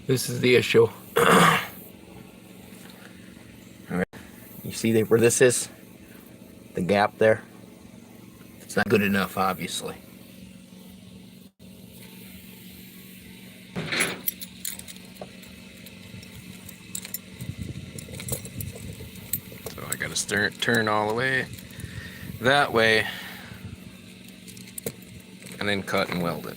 This is the issue. All right. You see where this is? The gap there? It's not good enough, obviously. So I gotta turn all the way that way and then cut and weld it.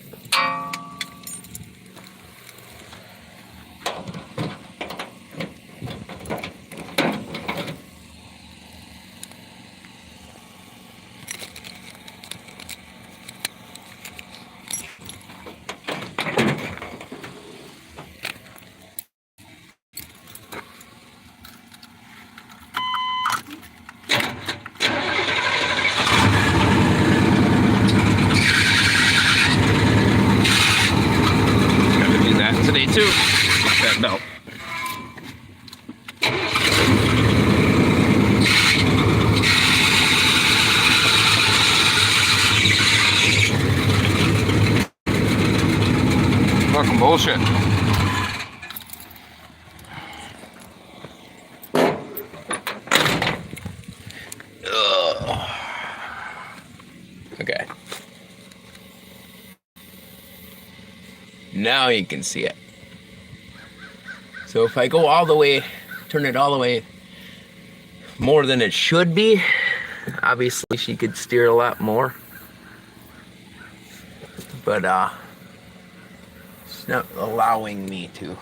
Gotta do that today too. That belt. Fucking bullshit. Ugh. Okay. Now you can see it. So if I go all the way, turn it all the way more than it should be, obviously she could steer a lot more. But it's not allowing me to.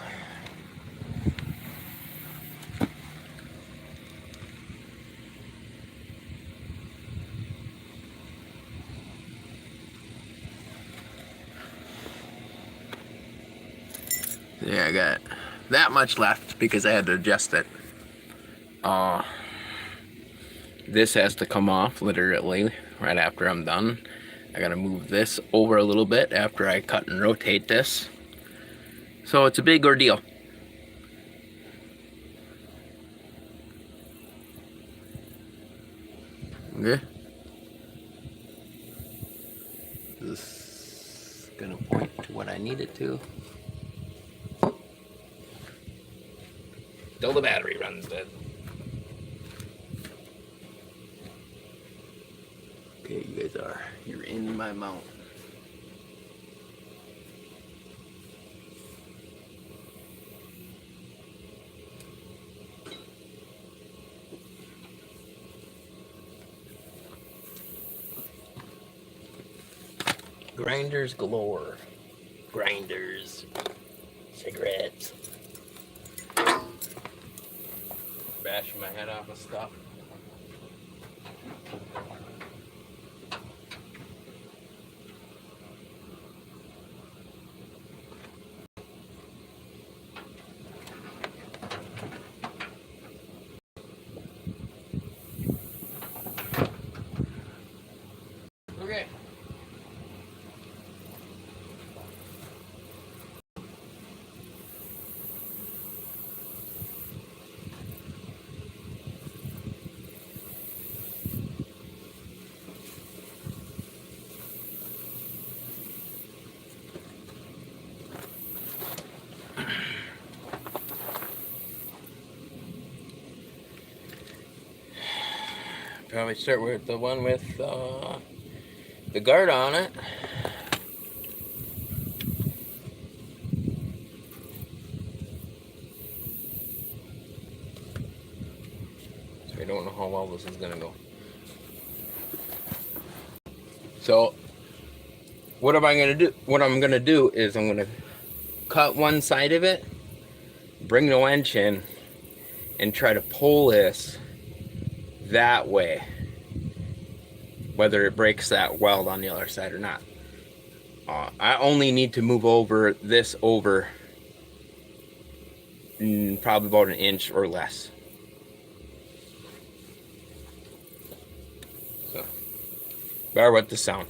Yeah, I got that much left because I had to adjust it. This has to come off literally right after I'm done. I gotta move this over a little bit after I cut and rotate this. So it's a big ordeal. Okay. This is gonna point to what I need it to. Till the battery runs dead. Okay, you guys you're in my mount. Grinders galore. Grinders. Cigarettes. Bashing my head off of stuff. Okay. Probably start with the one with the guard on it. So I don't know how well this is gonna go. So what am I gonna do? What I'm gonna do is I'm gonna cut one side of it, bring the winch in, and try to pull this that way, whether it breaks that weld on the other side or not. I only need to move over this over probably about an inch or less. So, bear with the sound.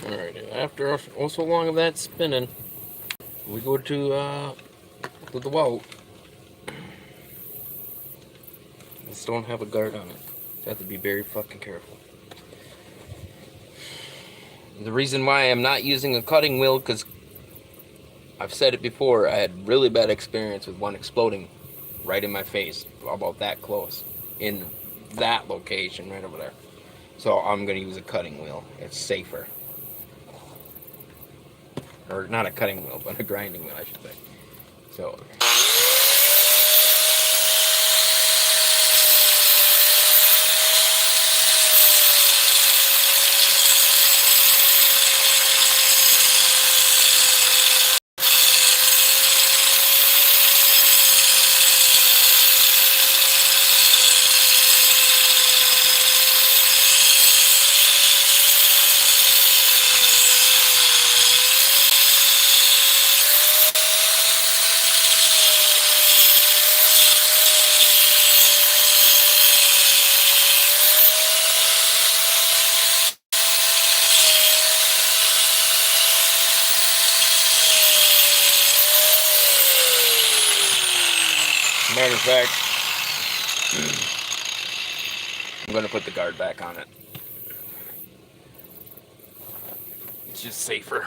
Alright, after so long of that spinning, we go to the welt. This don't have a guard on it. So I have to be very fucking careful. The reason why I'm not using a cutting wheel, because I've said it before, I had really bad experience with one exploding right in my face, about that close, in that location right over there. So I'm going to use a cutting wheel. It's safer. Or not a cutting wheel, but a grinding wheel, I should say. So... Matter of fact, I'm going to put the guard back on it. It's just safer.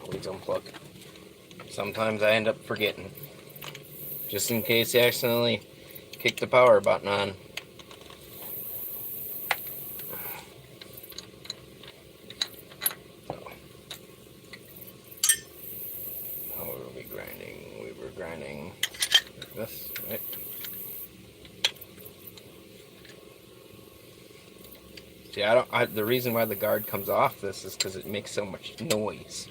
Always unplug. Sometimes I end up forgetting. Just in case you accidentally kick the power button on. How were we grinding? We were grinding like this, right? See, the reason why the guard comes off this is because it makes so much noise.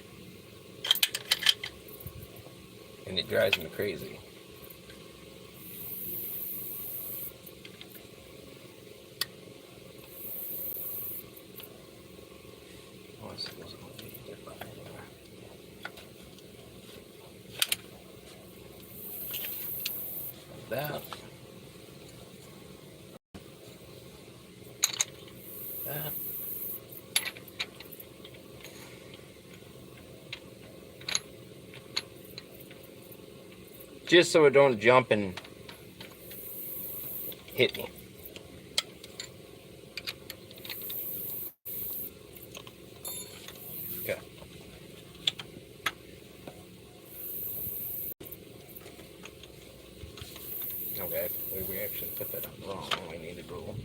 And it drives me crazy. Oh, this goes a little bit different anywhere. That. That. Just so it don't jump and hit me. Okay. Okay, we actually put that on wrong. We need to go.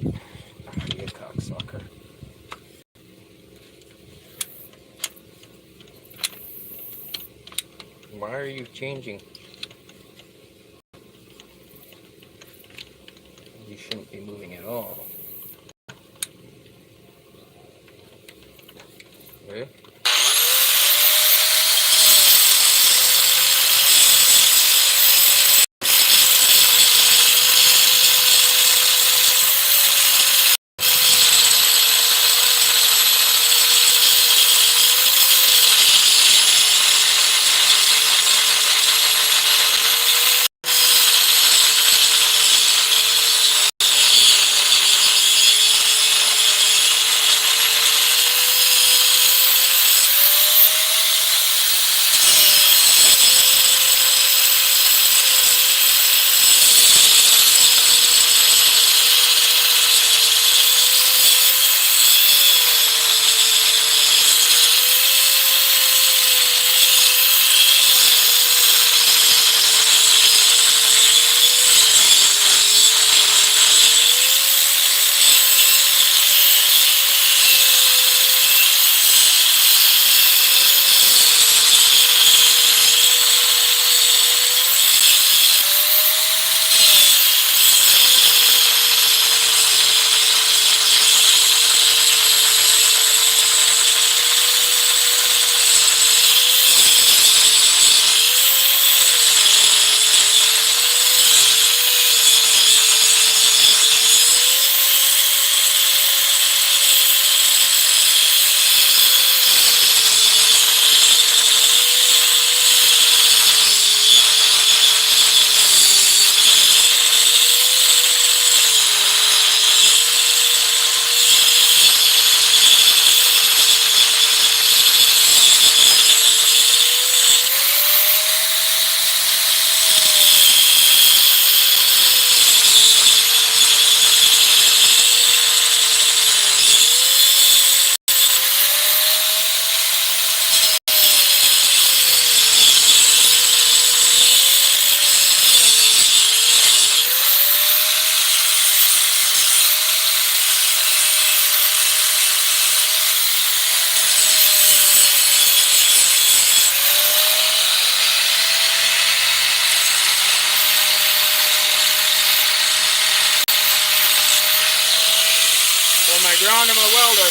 You cocksucker. Why are you changing? You shouldn't be moving at all. Okay. my ground and my welder.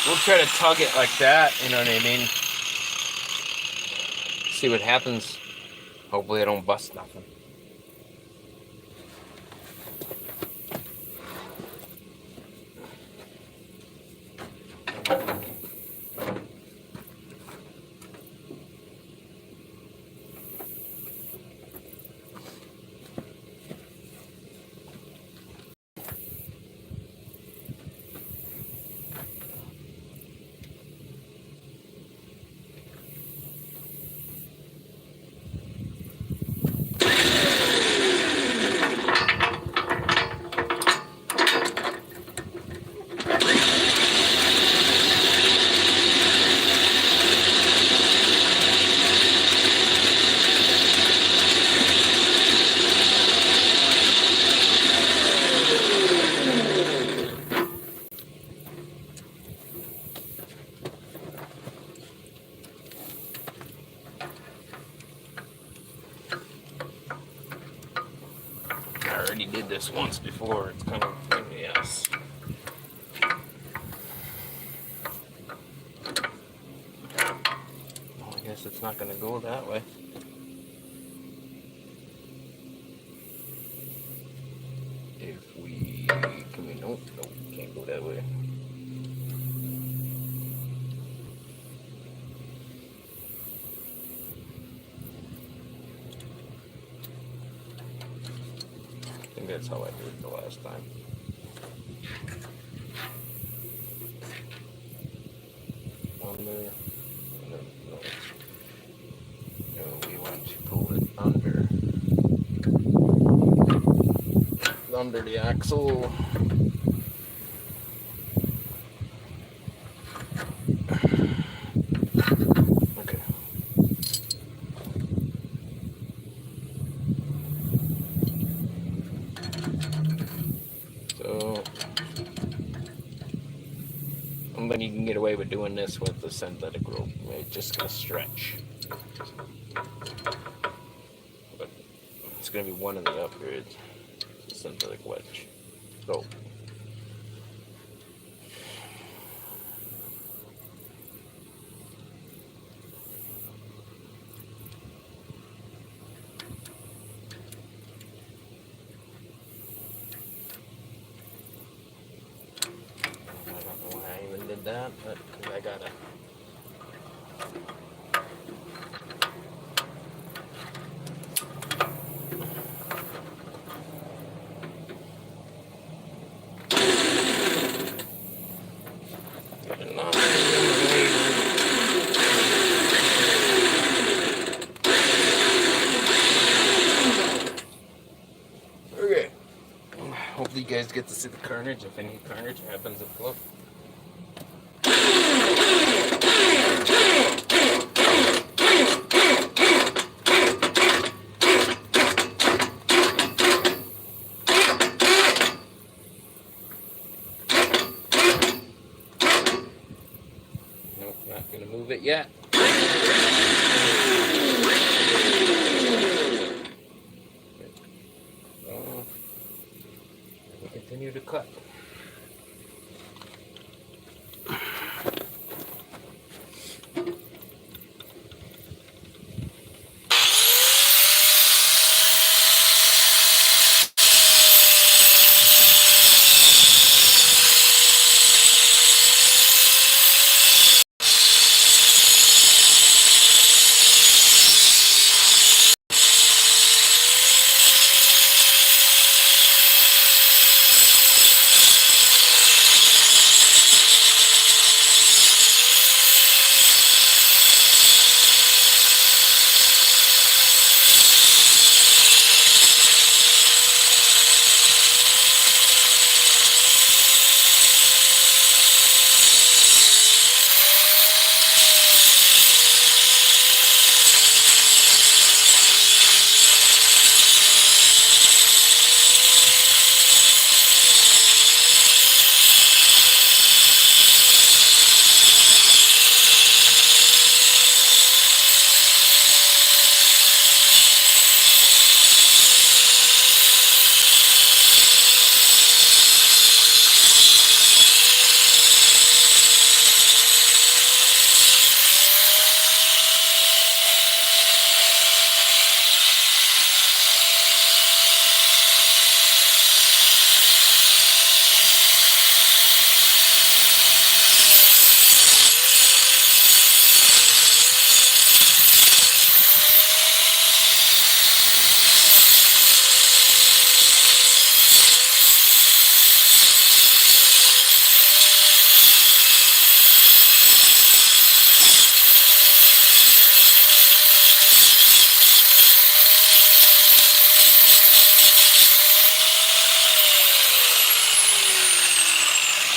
We'll try to tug it like that, you know what I mean? See what happens. Hopefully I don't bust nothing. I already did this once before. It's kind of yes. Well, I guess it's not going to go that way. If we can we nope, can't go that way. I think that's how I did it the last time. Under. No, we want to pull it under the axle. Okay. So I don't think you can get away with doing this with the synthetic rope. It's just gonna stretch. But it's gonna be one of the upgrades. Synthetic wedge. Go. I don't know why I even did that, but because I gotta. Okay. Hopefully you guys get to see the carnage if any carnage happens at look. Nope, not gonna move it yet. We'll continue to cut.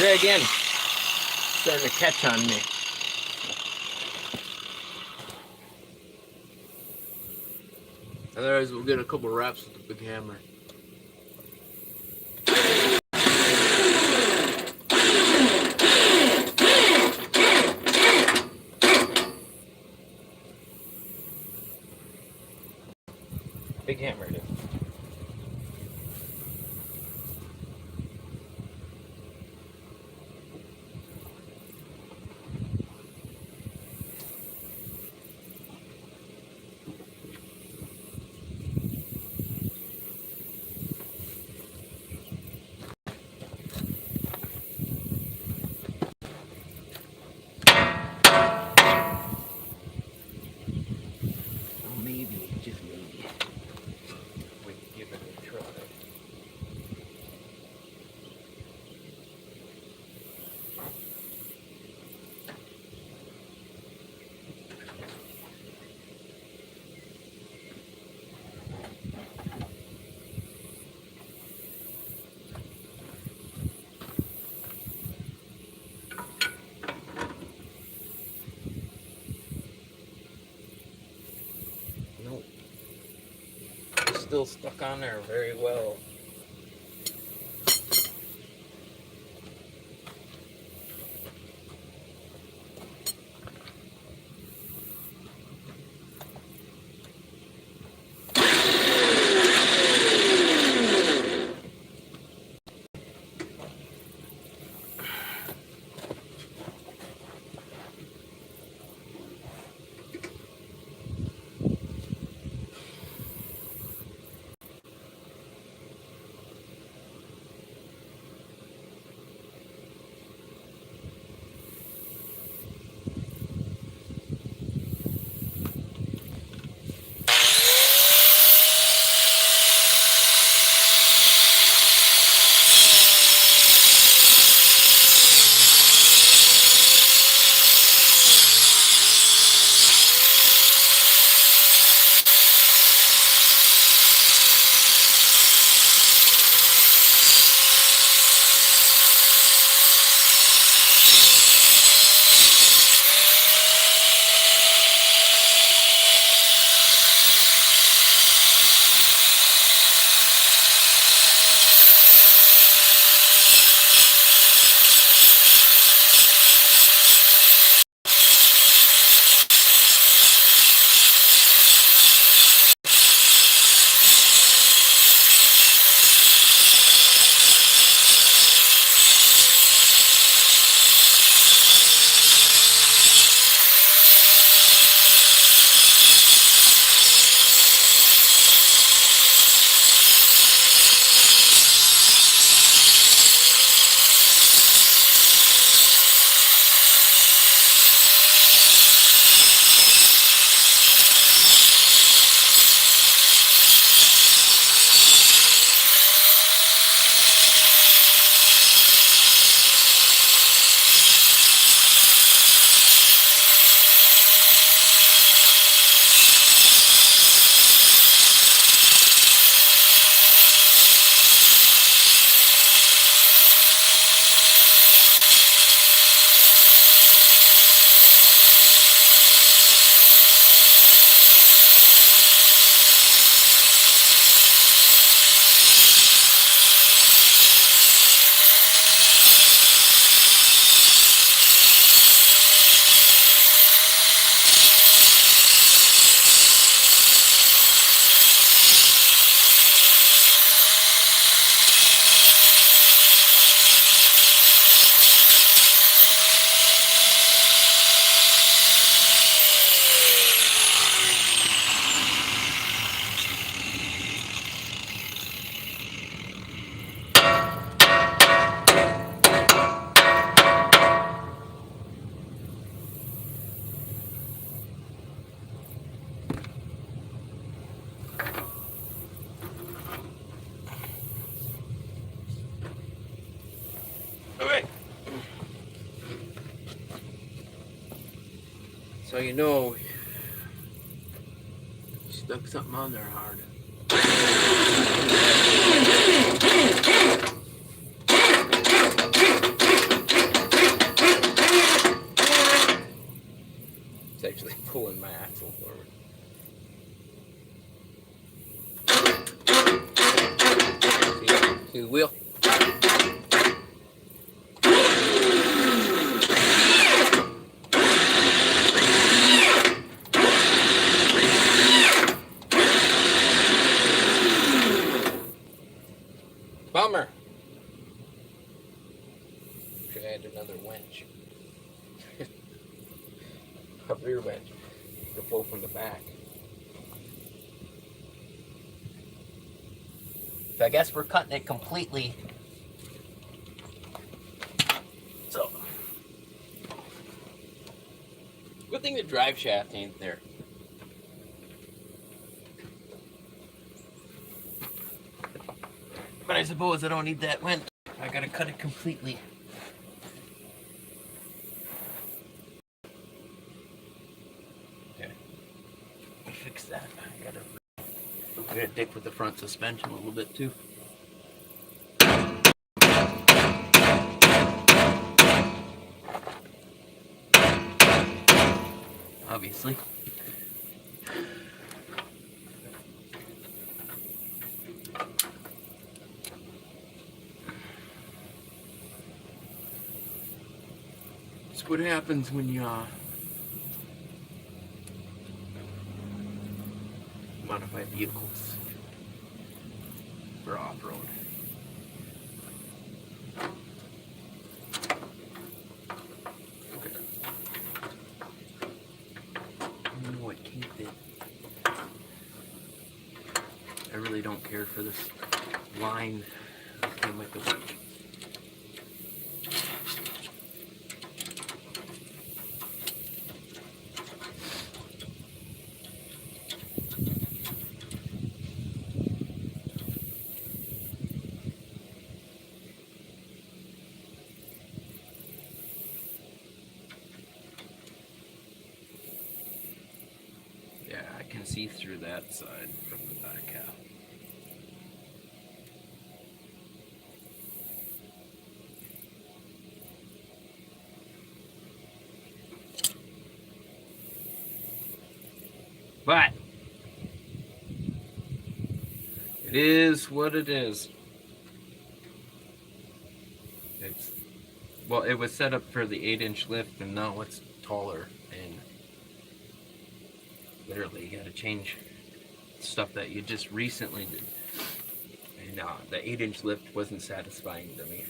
Try again. Starting to catch on me. Otherwise, we'll get a couple wraps with the big hammer. Big hammer, dude. Maybe, just maybe, we can give it a try. Nope. Still stuck on there very well. So you know, you stuck something on there hard. pulling my axle forward. See the wheel? Bummer. Should add another winch. A rear winch to pull from the back. So I guess we're cutting it completely. So, good thing the drive shaft ain't there. But I suppose I don't need that winch. I gotta cut it completely. Okay. Fix that. I gotta dick with the front suspension a little bit too. Obviously. That's what happens when you modify vehicles for off-road. Okay. You know what, keep it. I really don't care for this line that came with the winch. Yeah, I can see through that side from the back half. But it is what it is. Well, it was set up for the 8-inch lift, and now it's taller, and literally you gotta change stuff that you just recently did. And the 8-inch lift wasn't satisfying to me.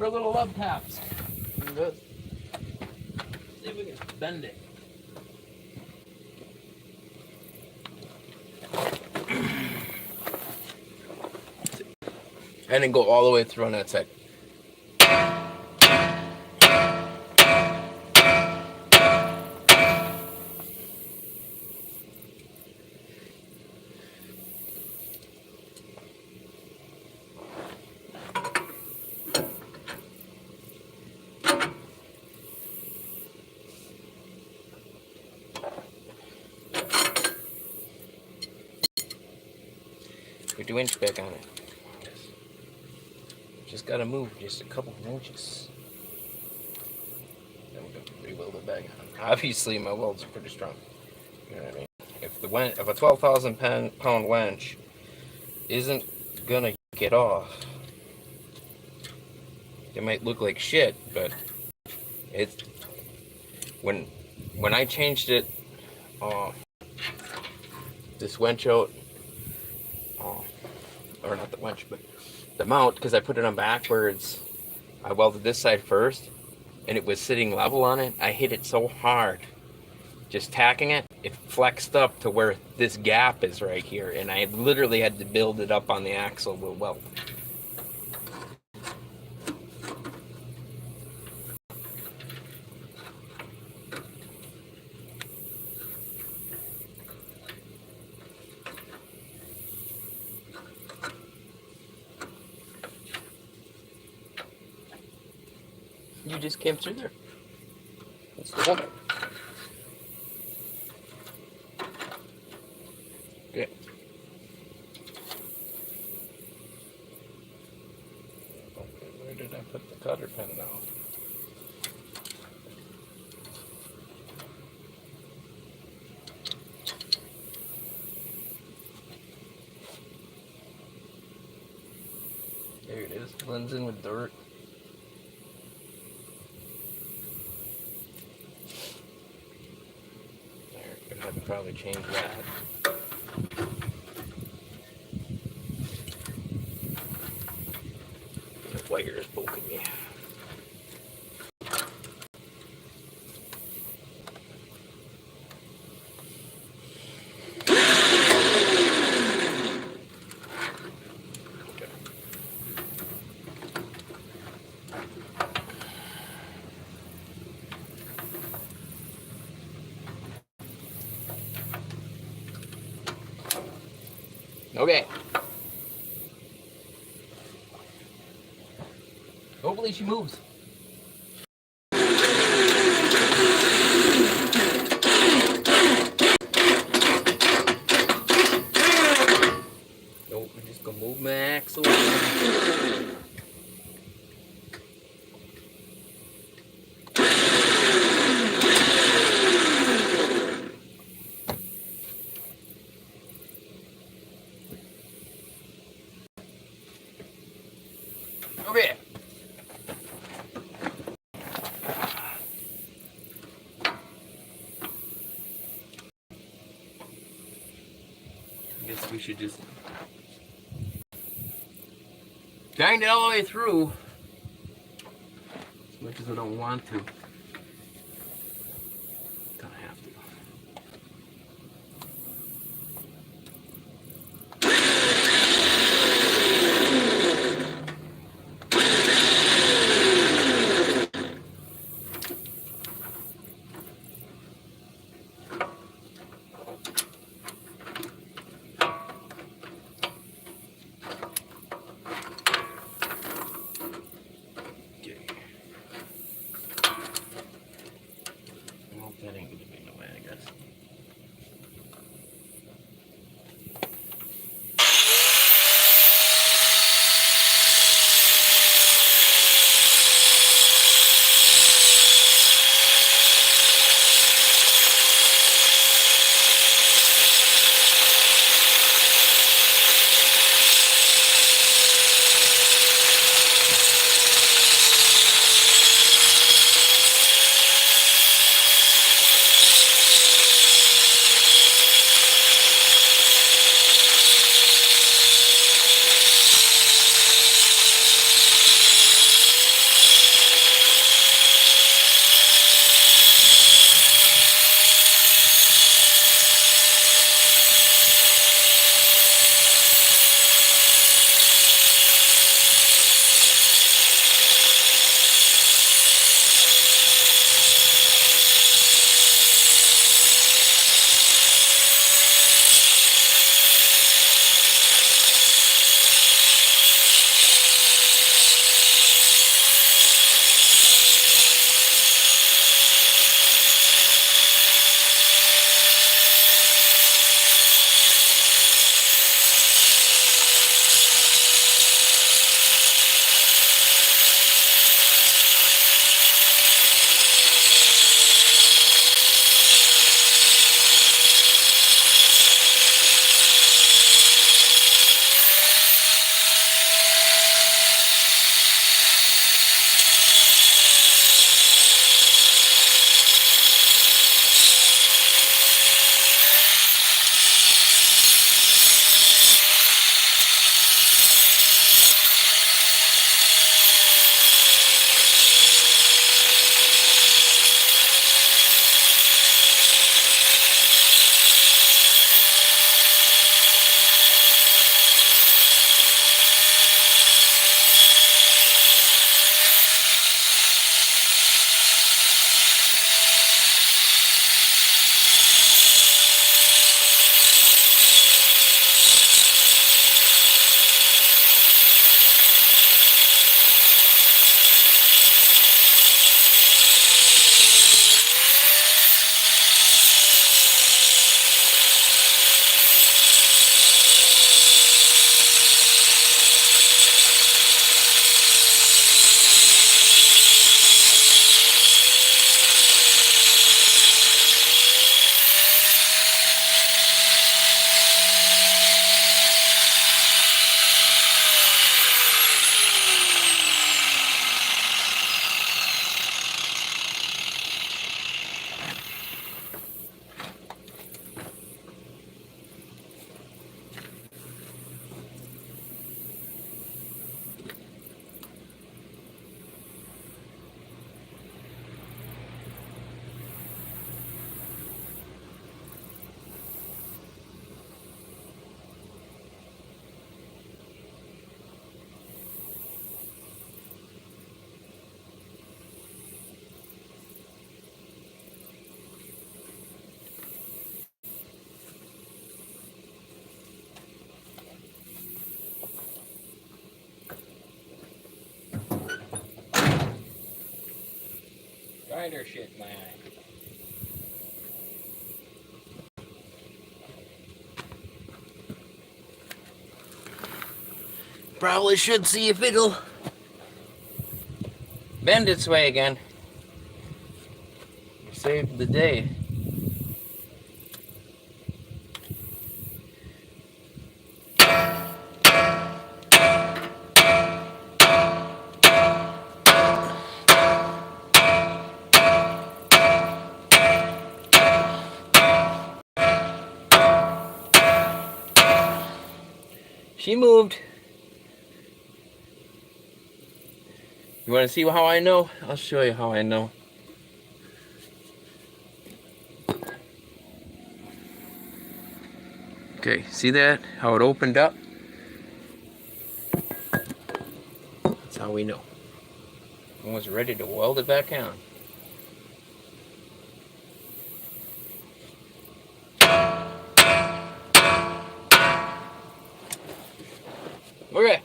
for little love taps. Good. See if we can bend it. And then go all the way through on that side. Put 2 inch back on it. Just gotta move just a couple of inches. Then we're gonna re-weld it back on. Obviously, my welds are pretty strong. You know what I mean? If a 12,000 pound wench isn't gonna get off, it might look like shit, but it's when I changed it, this wench out, or not the wench, but the mount, because I put it on backwards. I welded this side first, and it was sitting level on it. I hit it so hard, just tacking it, it flexed up to where this gap is right here, and I literally had to build it up on the axle with weld. You just came through there. That's the one. Okay. Where did I put the cutter pin now? There it is. Blends in with dirt. Gonna have to probably change that. The wire is poking me. Okay. Hopefully she moves. Nope, we're just gonna move my axle. Okay. I guess we should just grind it all the way through, as much as I don't want to. Kind of have to. That ain't gonna be in the way, I guess. spider shit in my eye. Probably should see if it'll bend its way again. Saved the day. She moved. You want to see how I know? I'll show you how I know. Okay, see that? How it opened up? That's how we know. Almost ready to weld it back on. Okay.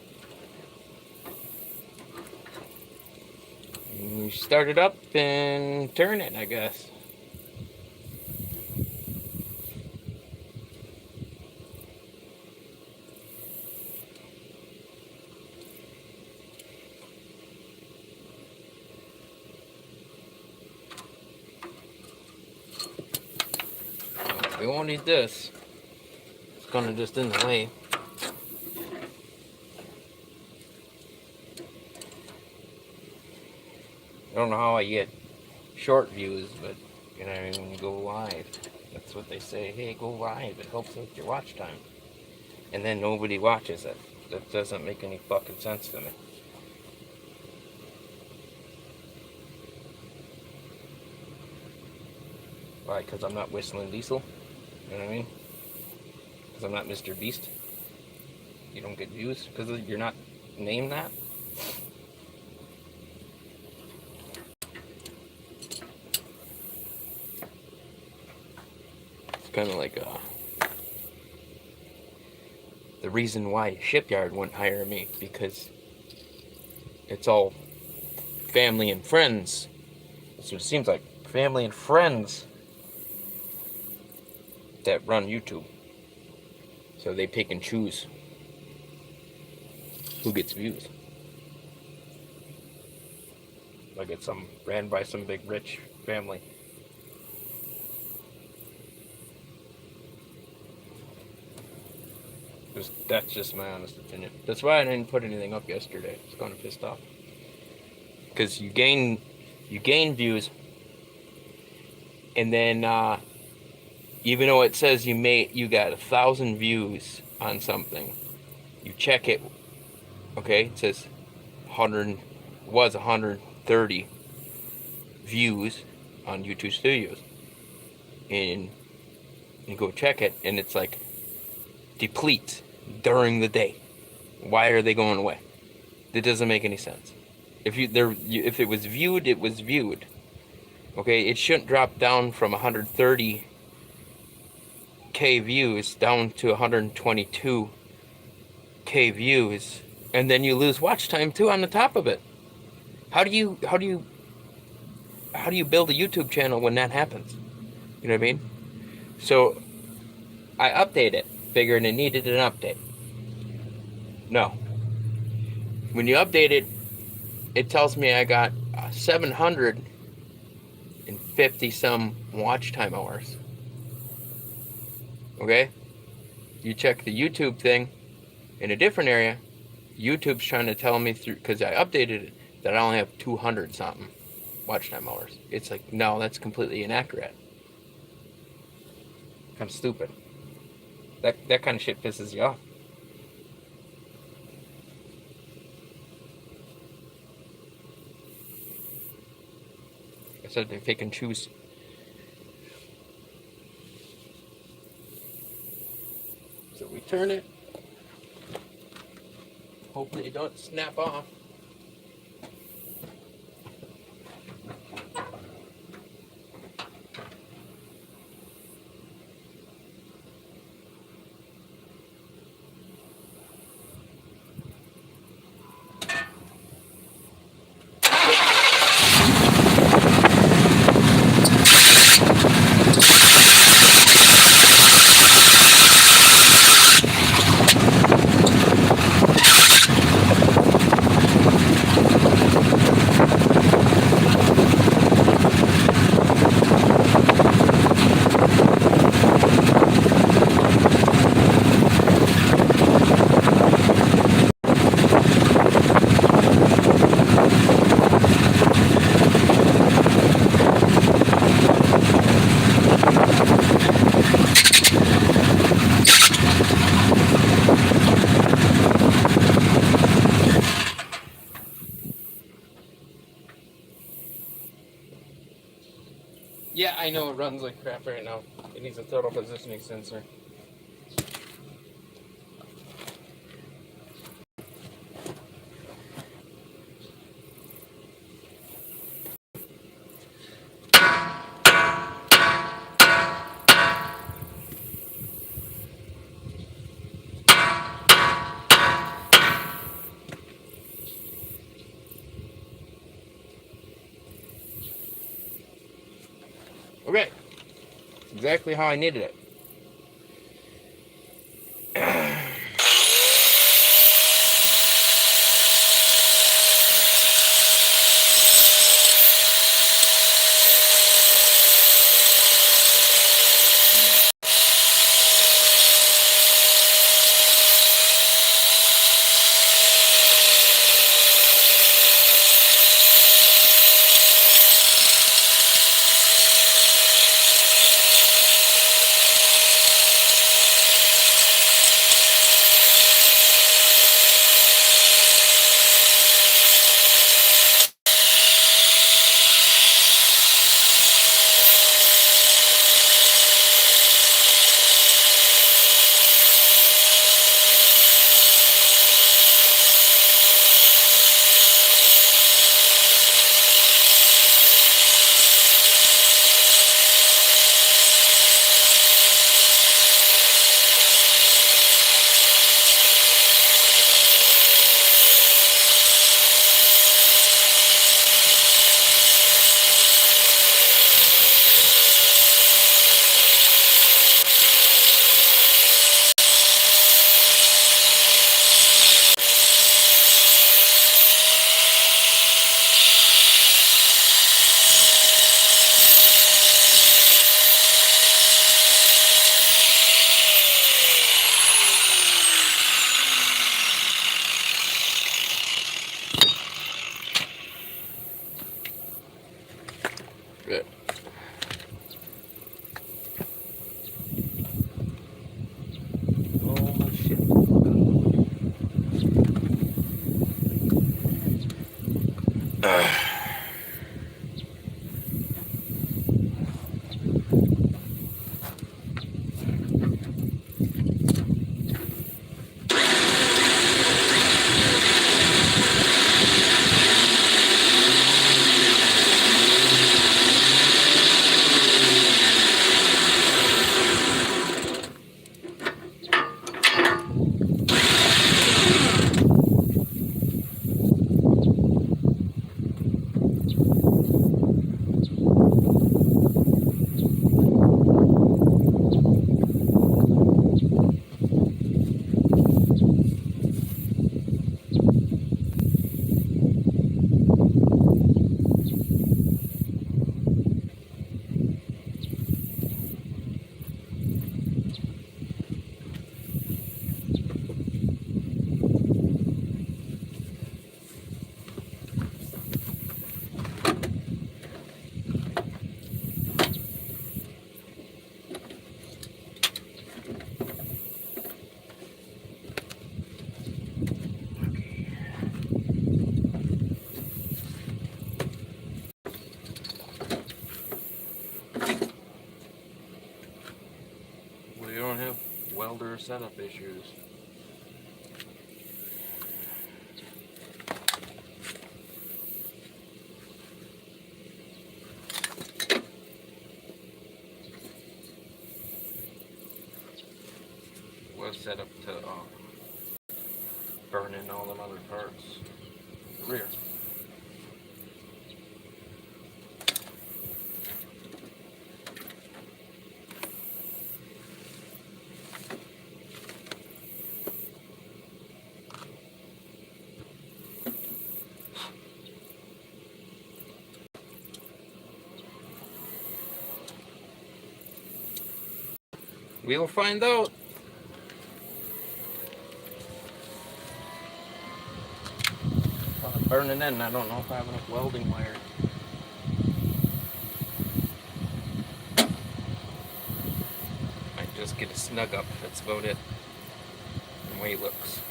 You start it up and turn it, I guess. We won't need this. It's gonna just in the way. I don't know how I get short views, but you know, when you go live, that's what they say. Hey, go live. It helps with your watch time. And then nobody watches it. That doesn't make any fucking sense to me. Why? Because I'm not Whistling Diesel? You know what I mean? Because I'm not Mr. Beast? You don't get views? Because you're not named that? It's kind of like the reason why Shipyard wouldn't hire me, because it's all family and friends. That's what it seems like. Family and friends that run YouTube. So they pick and choose who gets views. Like it's ran by some big rich family. That's just my honest opinion. That's why I didn't put anything up yesterday. I was kind of pissed off. Because you gain views, and then even though it says you got 1,000 views on something, you check it. Okay, it says 130 views on YouTube Studios, and you go check it, and it's like depletes during the day. Why are they going away? That doesn't make any sense. If it was viewed, it was viewed. Okay, it shouldn't drop down from 130K views down to 122K views, and then you lose watch time too on the top of it. How do you build a YouTube channel when that happens? You know what I mean? So I update it, figuring it needed an update. No. When you update it, it tells me I got 750 some watch time hours. Okay? You check the YouTube thing in a different area, YouTube's trying to tell me through, because I updated it, that I only have 200 something watch time hours. It's like, no, that's completely inaccurate. Kind of stupid. That kind of shit pisses you off. I said they pick and choose. So we turn it. Hopefully it don't snap off. I know it runs like crap right now. It needs a thermal positioning sensor. Okay. Exactly how I needed it. Good. Oh shit. We don't have welder setup issues. Was set up to burn in all them other parts. Rear. We'll find out. Burning in. I don't know if I have enough welding wire. Might just get a snug up. That's about it. The way it looks.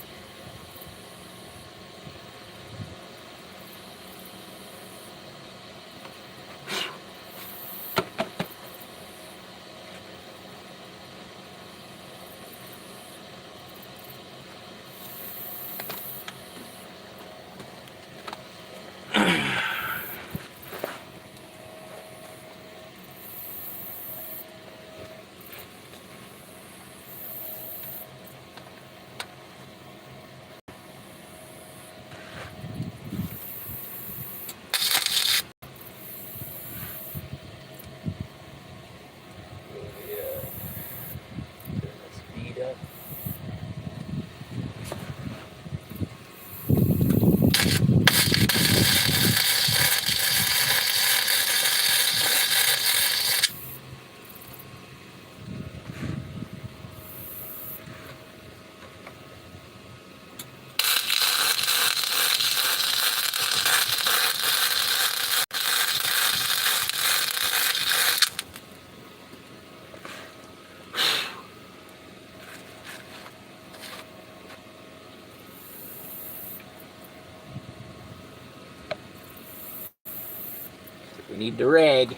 We need the rig.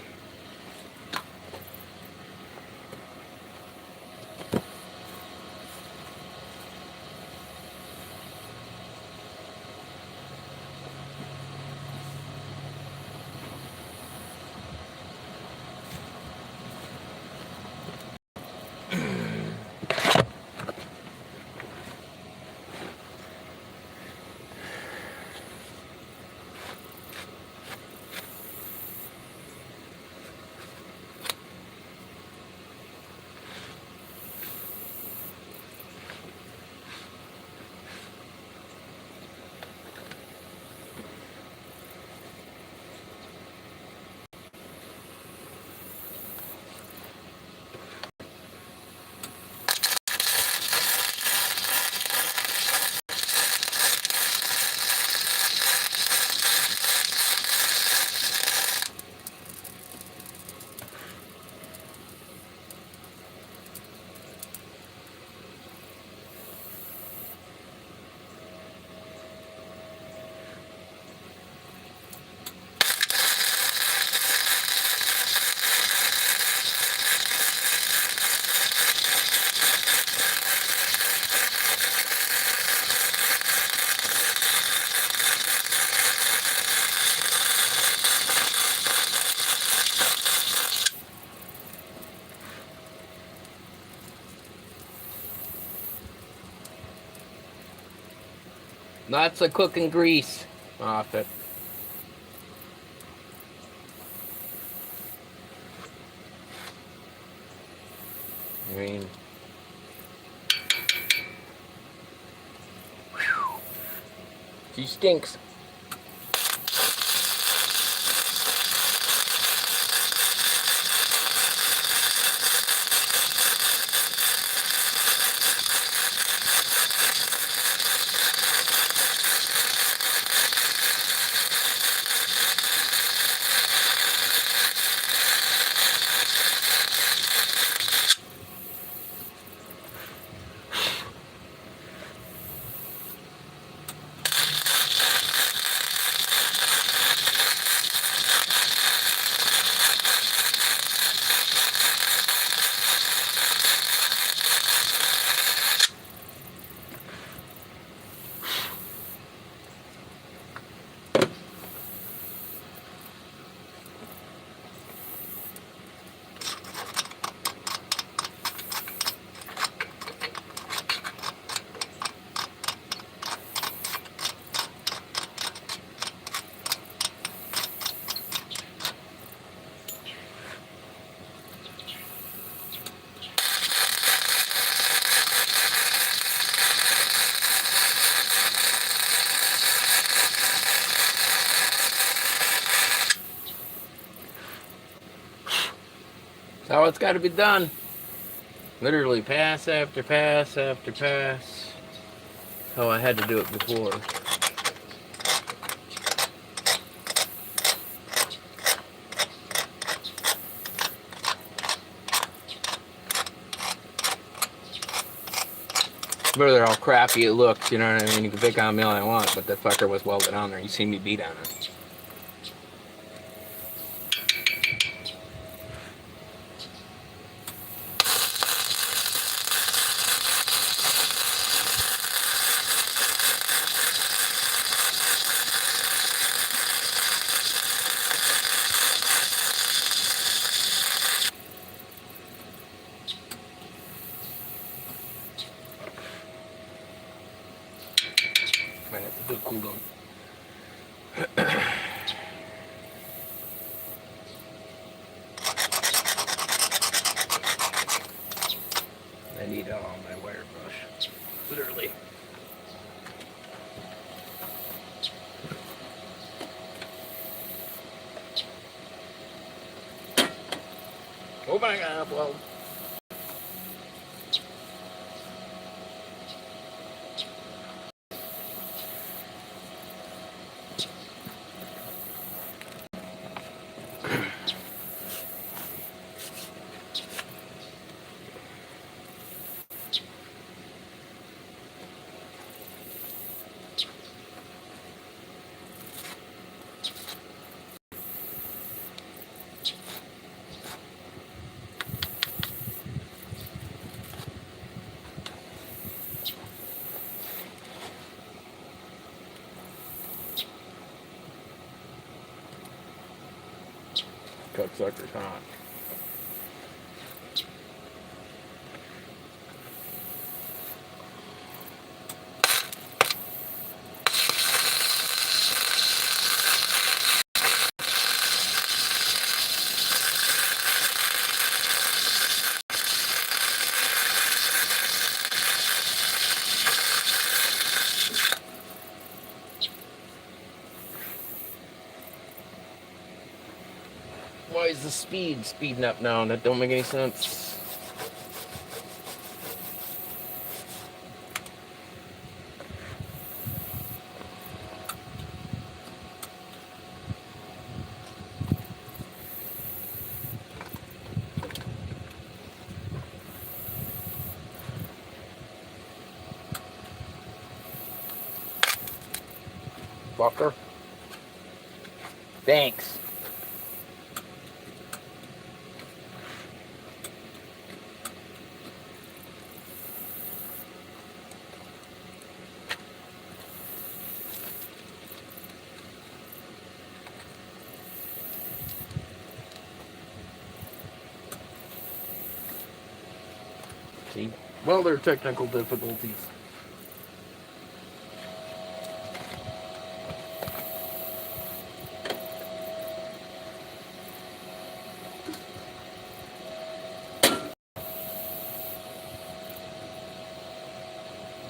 Lots of cooking grease off it. I mean, whew, she stinks. That's how it's got to be done. Literally pass after pass after pass. How I had to do it before. Whether how crappy it looks, you know what I mean? You can pick on me all I want, but that fucker was welded on there. You see me beat on it. Might have to do a cool down. I need all my wire brush. Literally. Oh my god, well. cocksucker's hot. Why is the speeding up now? That don't make any sense. Fucker. Thanks. See? Well, there are technical difficulties.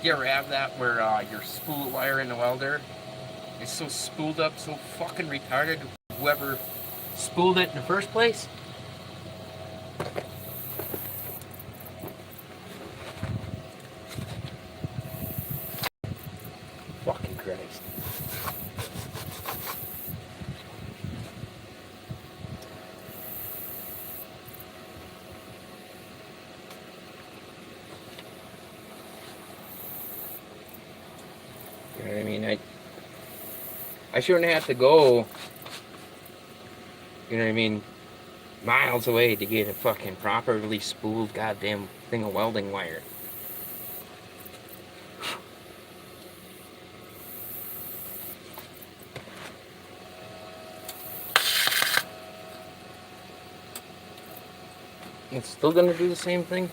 You ever have that where your spool wire in the welder is so spooled up, so fucking retarded, whoever spooled it in the first place? Fucking Christ. You know what I mean? I shouldn't have to go, you know what I mean, miles away to get a fucking properly spooled goddamn thing of welding wire. It's still gonna do the same thing?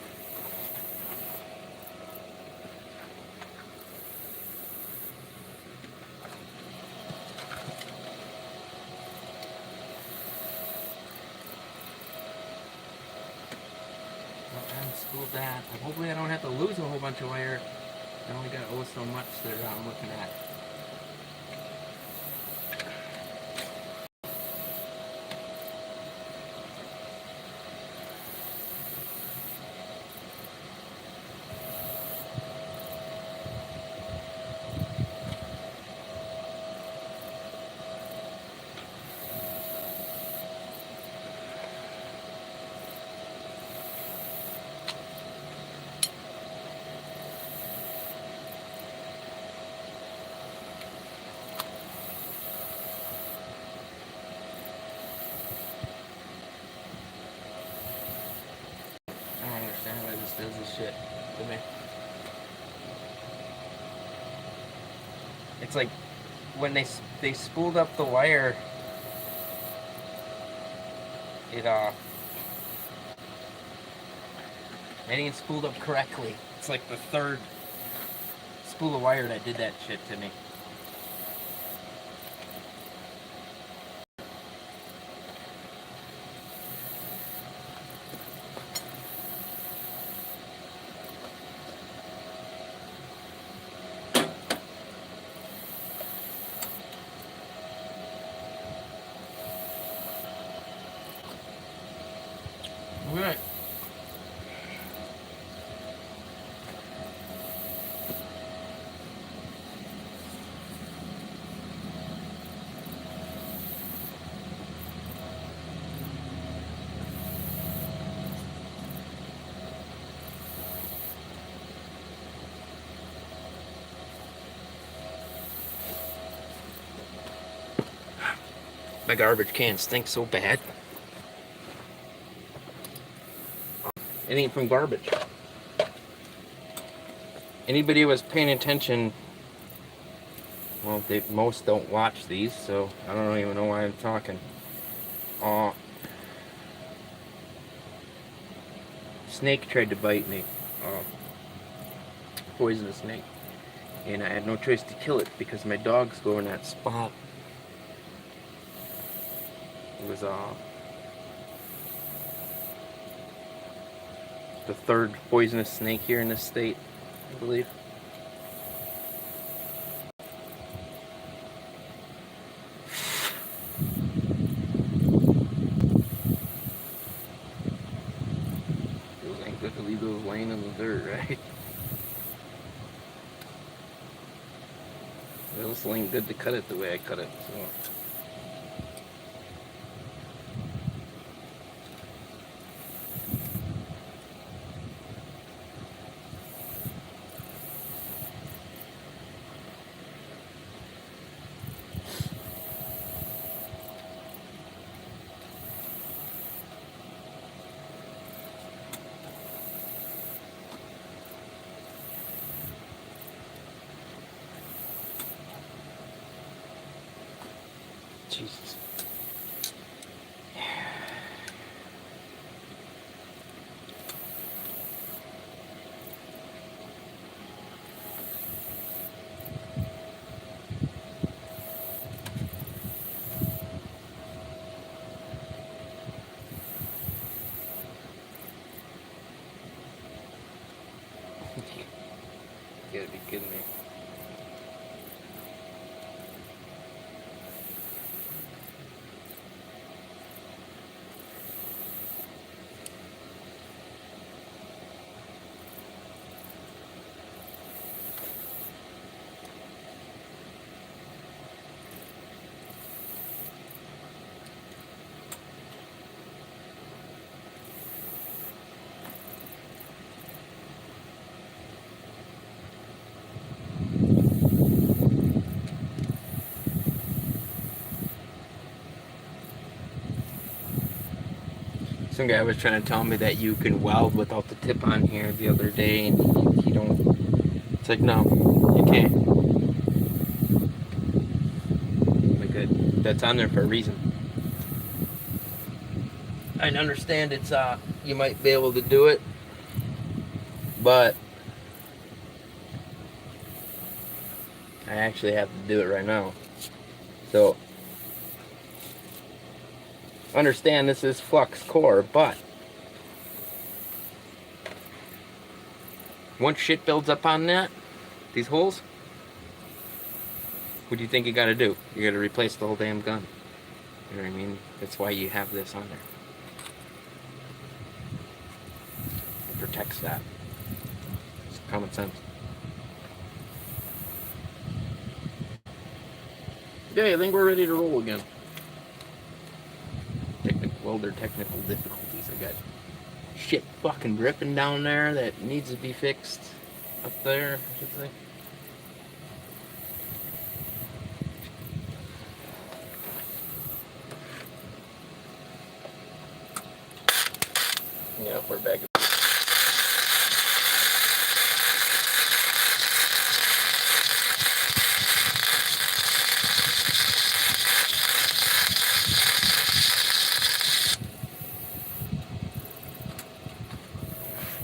Unspool that. Hopefully I don't have to lose a whole bunch of wire. I only got so much that I'm looking at. I don't understand why this does this shit to me. It's like when they spooled up the wire, it ain't spooled up correctly. It's like the third spool of wire that did that shit to me. Right. My garbage can stinks so bad. It ain't from garbage. Anybody who was paying attention, well, most don't watch these, so I don't even know why I'm talking. snake tried to bite me. Poisonous snake. And I had no choice to kill it because my dogs go in that spot. It was the third poisonous snake here in this state, I believe. Feels ain't good to leave those laying in the dirt, right? It also ain't good to cut it the way I cut it, so. Jesus. You gotta be kidding me. Some guy was trying to tell me that you can weld without the tip on here the other day, and you don't. It's like, no, you can't. Like that's on there for a reason. I understand it's you might be able to do it, but I actually have to do it right now. So understand this is flux core, but once shit builds up on that, these holes, what do you think you gotta do? You gotta replace the whole damn gun. You know what I mean? That's why you have this on there. It protects that. It's common sense. Yeah, I think we're ready to roll again. Welder technical difficulties. I got shit fucking dripping down there that needs to be fixed up there, I should say. Yeah, we're back.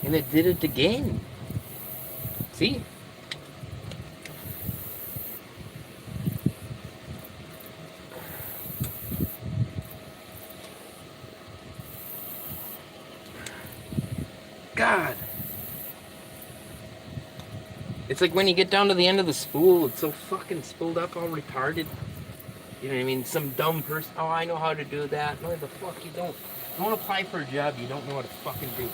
And it did it again. See? God. It's like when you get down to the end of the spool, it's so fucking spooled up, all retarded. You know what I mean? Some dumb person, oh, I know how to do that. No, the fuck you don't. Don't apply for a job you don't know how to fucking do.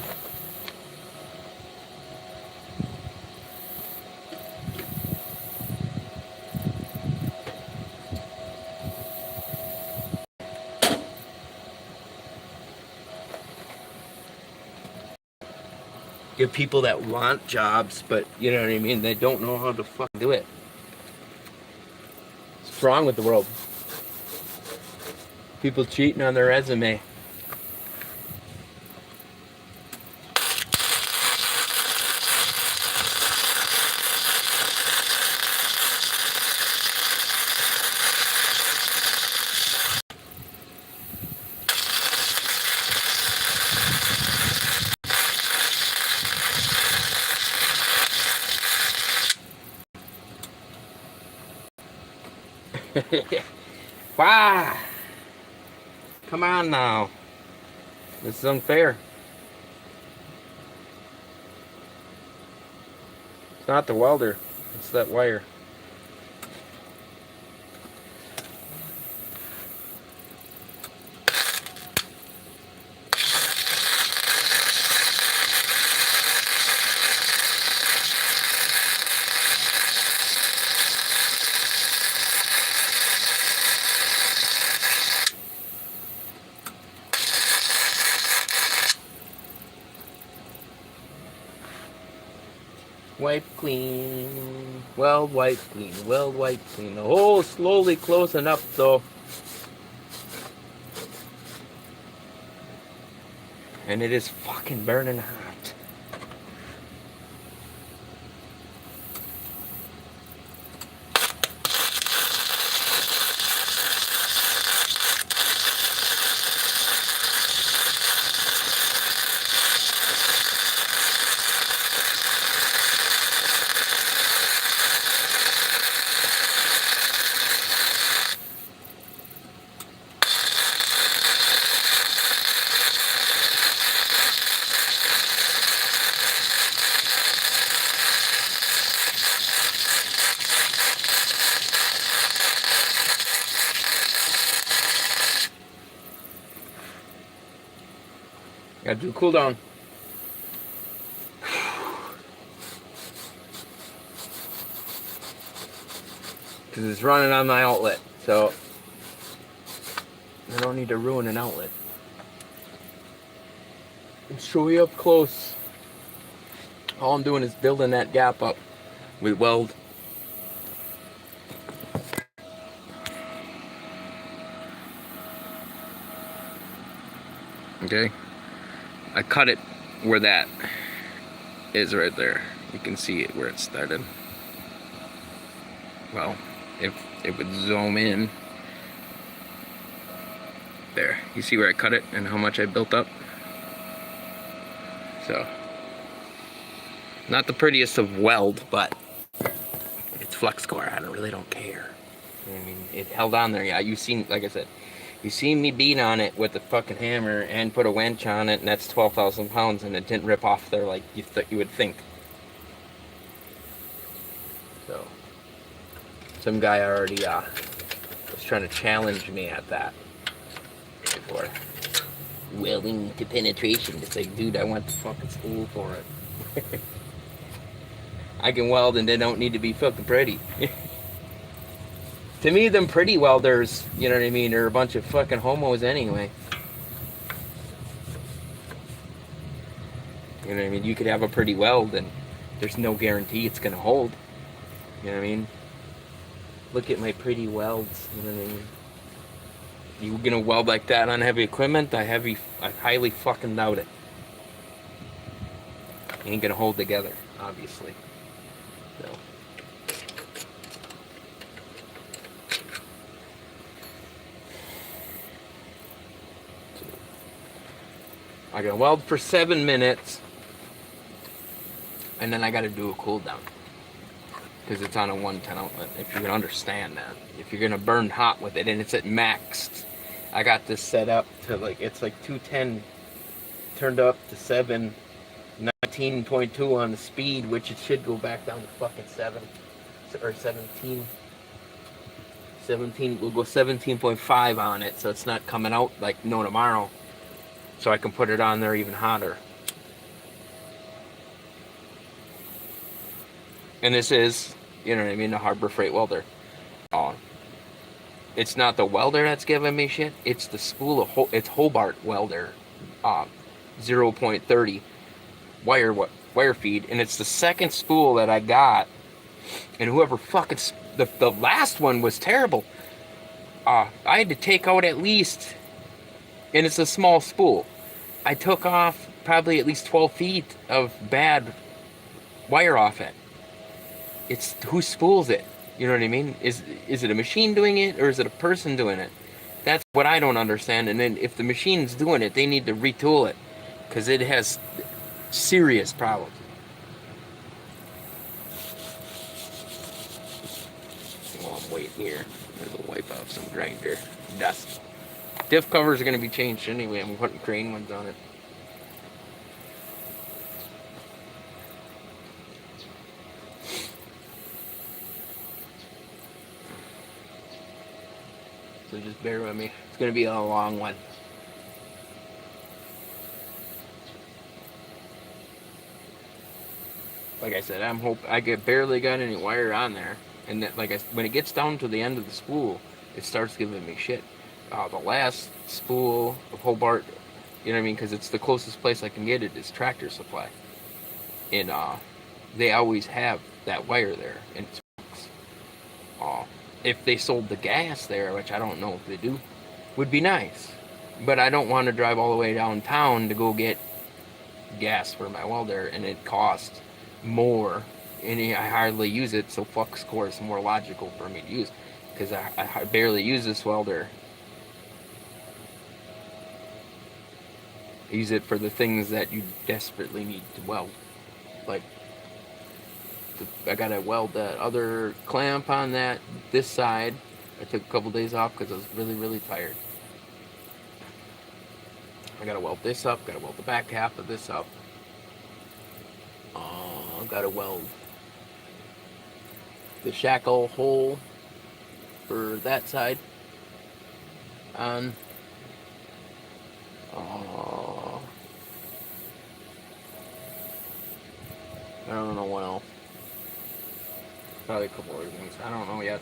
You have people that want jobs, but you know what I mean? They don't know how to fucking do it. What's wrong with the world? People cheating on their resume. Wow! Come on now. This is unfair. It's not the welder. It's that wire. Wipe clean. Weld, wipe clean. Weld, wipe clean. Oh, slowly closing up though. And it is fucking burning hot. Gotta do cool down. Because it's running on my outlet, so I don't need to ruin an outlet. I'll show you up close. All I'm doing is building that gap up with weld. Okay, I cut it where that is right there. You can see it where it started. Well, if it would zoom in, there. You see where I cut it and how much I built up? So, not the prettiest of weld, but it's flux core. I really don't care. I mean, it held on there. Yeah, you seen, like I said, you seen me beat on it with the fucking hammer and put a winch on it, and that's 12,000 pounds, and it didn't rip off there like you would think. So, some guy already was trying to challenge me at that before. Welding to penetration. It's like, dude, I went to fucking school for it. I can weld and they don't need to be fucking pretty. To me, them pretty welders, you know what I mean, are a bunch of fucking homos anyway. You know what I mean? You could have a pretty weld and there's no guarantee it's gonna hold. You know what I mean? Look at my pretty welds, you know what I mean? You gonna weld like that on heavy equipment? I highly fucking doubt it. Ain't gonna hold together, obviously. So. I gotta weld for 7 minutes, and then I gotta do a cool down. Because it's on a 110 outlet, if you can understand that. If you're gonna burn hot with it, and it's at max. I got this set up to it's like 210 turned up to 7, 19.2 on the speed, which it should go back down to fucking 7 or 17. 17, we'll go 17.5 on it, so it's not coming out like no tomorrow. So I can put it on there even hotter. And this is, you know what I mean, a Harbor Freight welder. It's not the welder that's giving me shit. It's the spool of it's Hobart welder, 0.30 wire feed, and it's the second spool that I got. And whoever fucking the last one was terrible. I had to take out at least, and it's a small spool. I took off probably at least 12 feet of bad wire off it. It's who spools it. You know what I mean? Is it a machine doing it or is it a person doing it? That's what I don't understand. And then if the machine's doing it, they need to retool it because it has serious problems. Oh, I'm waiting here. It'll wipe off some grinder dust. Diff covers are going to be changed anyway. I'm putting crane ones on it. So just bear with me. It's going to be a long one. Like I said, I barely got any wire on there, and that, when it gets down to the end of the spool, it starts giving me shit. The last spool of Hobart, you know what I mean, because it's the closest place I can get it is Tractor Supply, and they always have that wire there, and it sucks. If they sold the gas there, which I don't know if they do, would be nice, but I don't want to drive all the way downtown to go get gas for my welder, and it costs more, and I hardly use it, so flux core is more logical for me to use, because I barely use this welder. I use it for the things that you desperately need to weld. Like, I gotta weld that other clamp on this side. I took a couple days off because I was really, really tired. I gotta weld this up, gotta weld the back half of this up. Gotta weld the shackle hole for that side on. I don't know what else. Probably a couple other things. I don't know yet.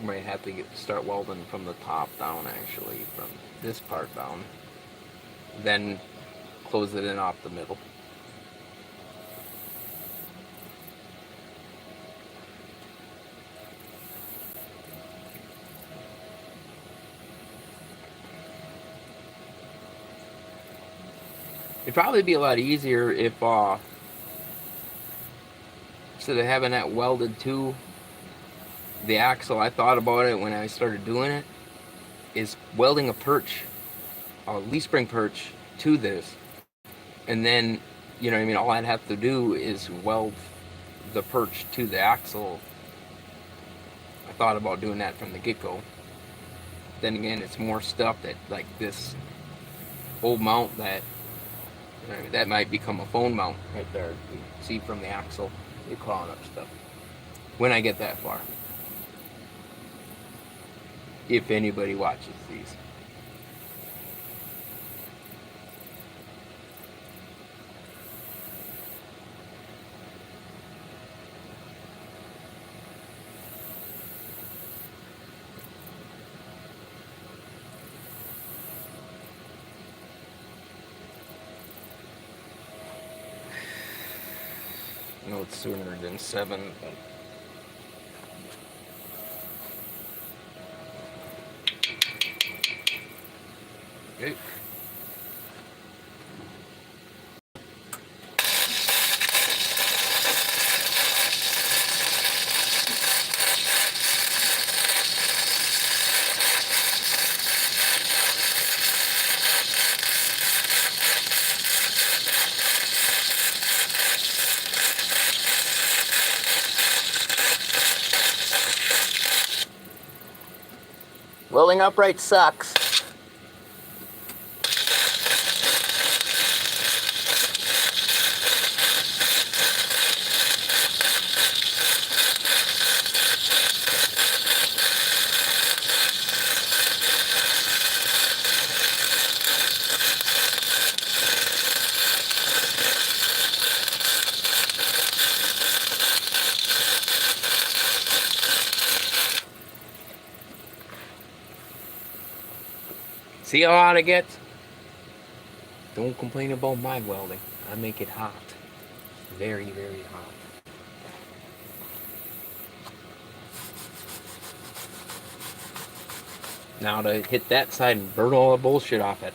Might have to start welding from the top down, actually, from this part down, then close it in off the middle. It'd probably be a lot easier if instead of having that welded to the axle, I thought about it when I started doing it, is welding a leaf spring perch to this, and then, you know what I mean, all I'd have to do is weld the perch to the axle. I thought about doing that from the get-go. Then again, it's more stuff that, like this old mount that, you know, that might become a phone mount right there. You see from the axle, you're clawing up stuff. When I get that far. If anybody watches these. I know it's sooner than 7, but okay. Welding upright sucks. See how hot it gets? Don't complain about my welding. I make it hot. Very, very hot. Now to hit that side and burn all the bullshit off it.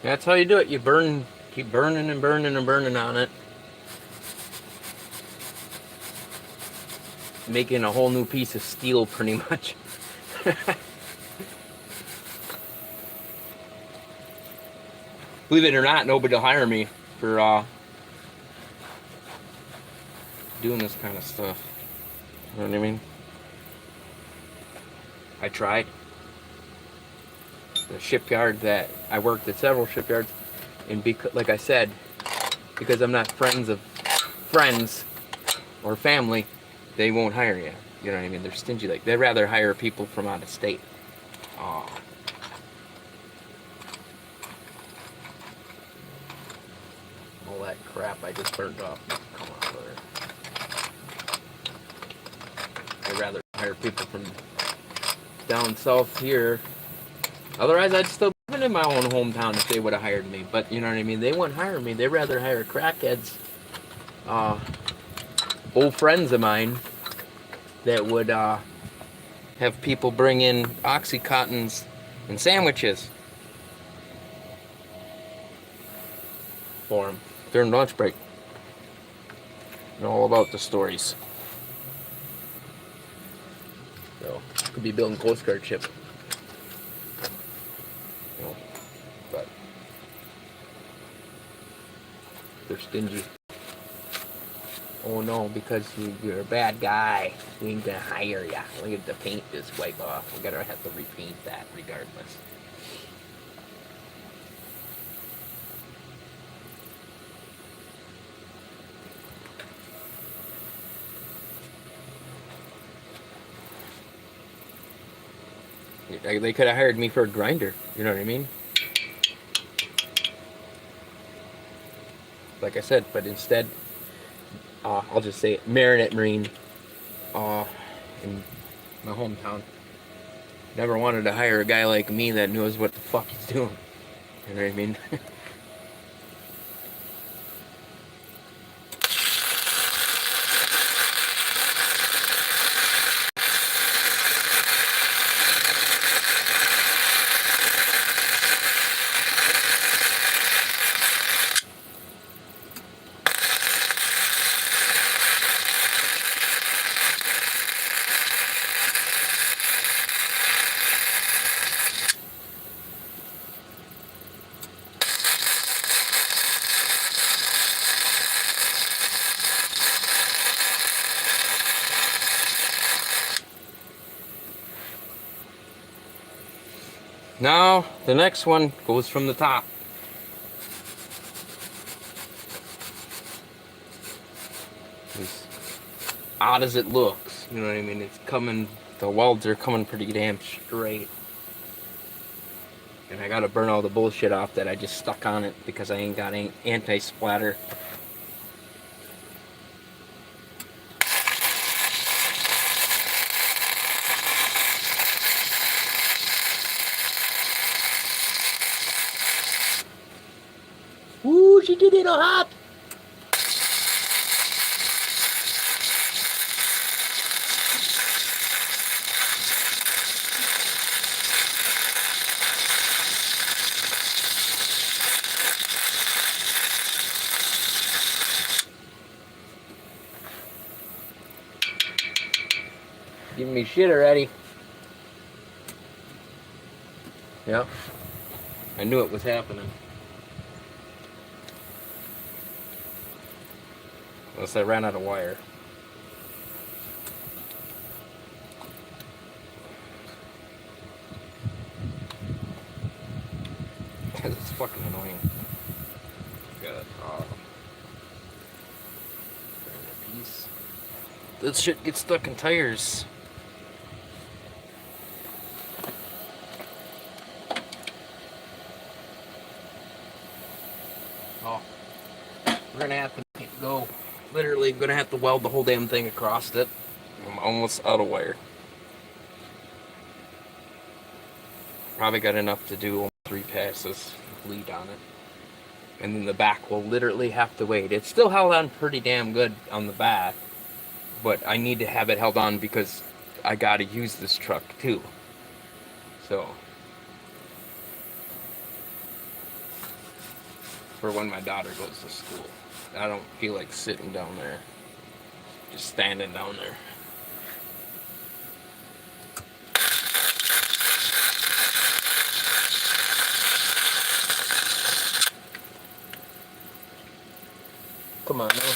That's how you do it. You burn, keep burning and burning and burning on it, making a whole new piece of steel, pretty much. Believe it or not, nobody will hire me for doing this kind of stuff. You know what I mean? I tried. The shipyard that I worked at, several shipyards, and like I said, because I'm not friends of friends or family, they won't hire you. You know what I mean? They're stingy. Like, they'd rather hire people from out of state. Oh. All that crap I just burned off. Come on, brother. They'd rather hire people from down south here. Otherwise, I'd still be living in my own hometown if they would have hired me. But you know what I mean? They wouldn't hire me. They'd rather hire crackheads, old friends of mine that would have people bring in Oxycontins and sandwiches for them during lunch break. And all about the stories. So, could be building Coast Guard ship. You know, but they're stingy. Oh no, because you're a bad guy, we ain't gonna hire ya. Look at the paint just wipe off. We're gonna have to repaint that regardless. They could have hired me for a grinder, you know what I mean? Like I said, but instead, I'll just say it, Marinette Marine, in my hometown, never wanted to hire a guy like me that knows what the fuck he's doing. You know what I mean? Now, the next one goes from the top. As odd as it looks, you know what I mean? It's coming, the welds are coming pretty damn straight. And I gotta burn all the bullshit off that I just stuck on it because I ain't got any anti-splatter. Ooh, she did it a hop! Giving me shit already. Yep. I knew it was happening. Unless I ran out of wire. It's fucking annoying. Got a piece. This shit gets stuck in tires. Oh, we're gonna have to go. Literally, gonna have to weld the whole damn thing across it. I'm almost out of wire. Probably got enough to do 3 passes of lead on it. And then the back will literally have to wait. It's still held on pretty damn good on the back, but I need to have it held on because I gotta use this truck too. So for when my daughter goes to school. I don't feel like sitting down there, just standing down there. Come on now.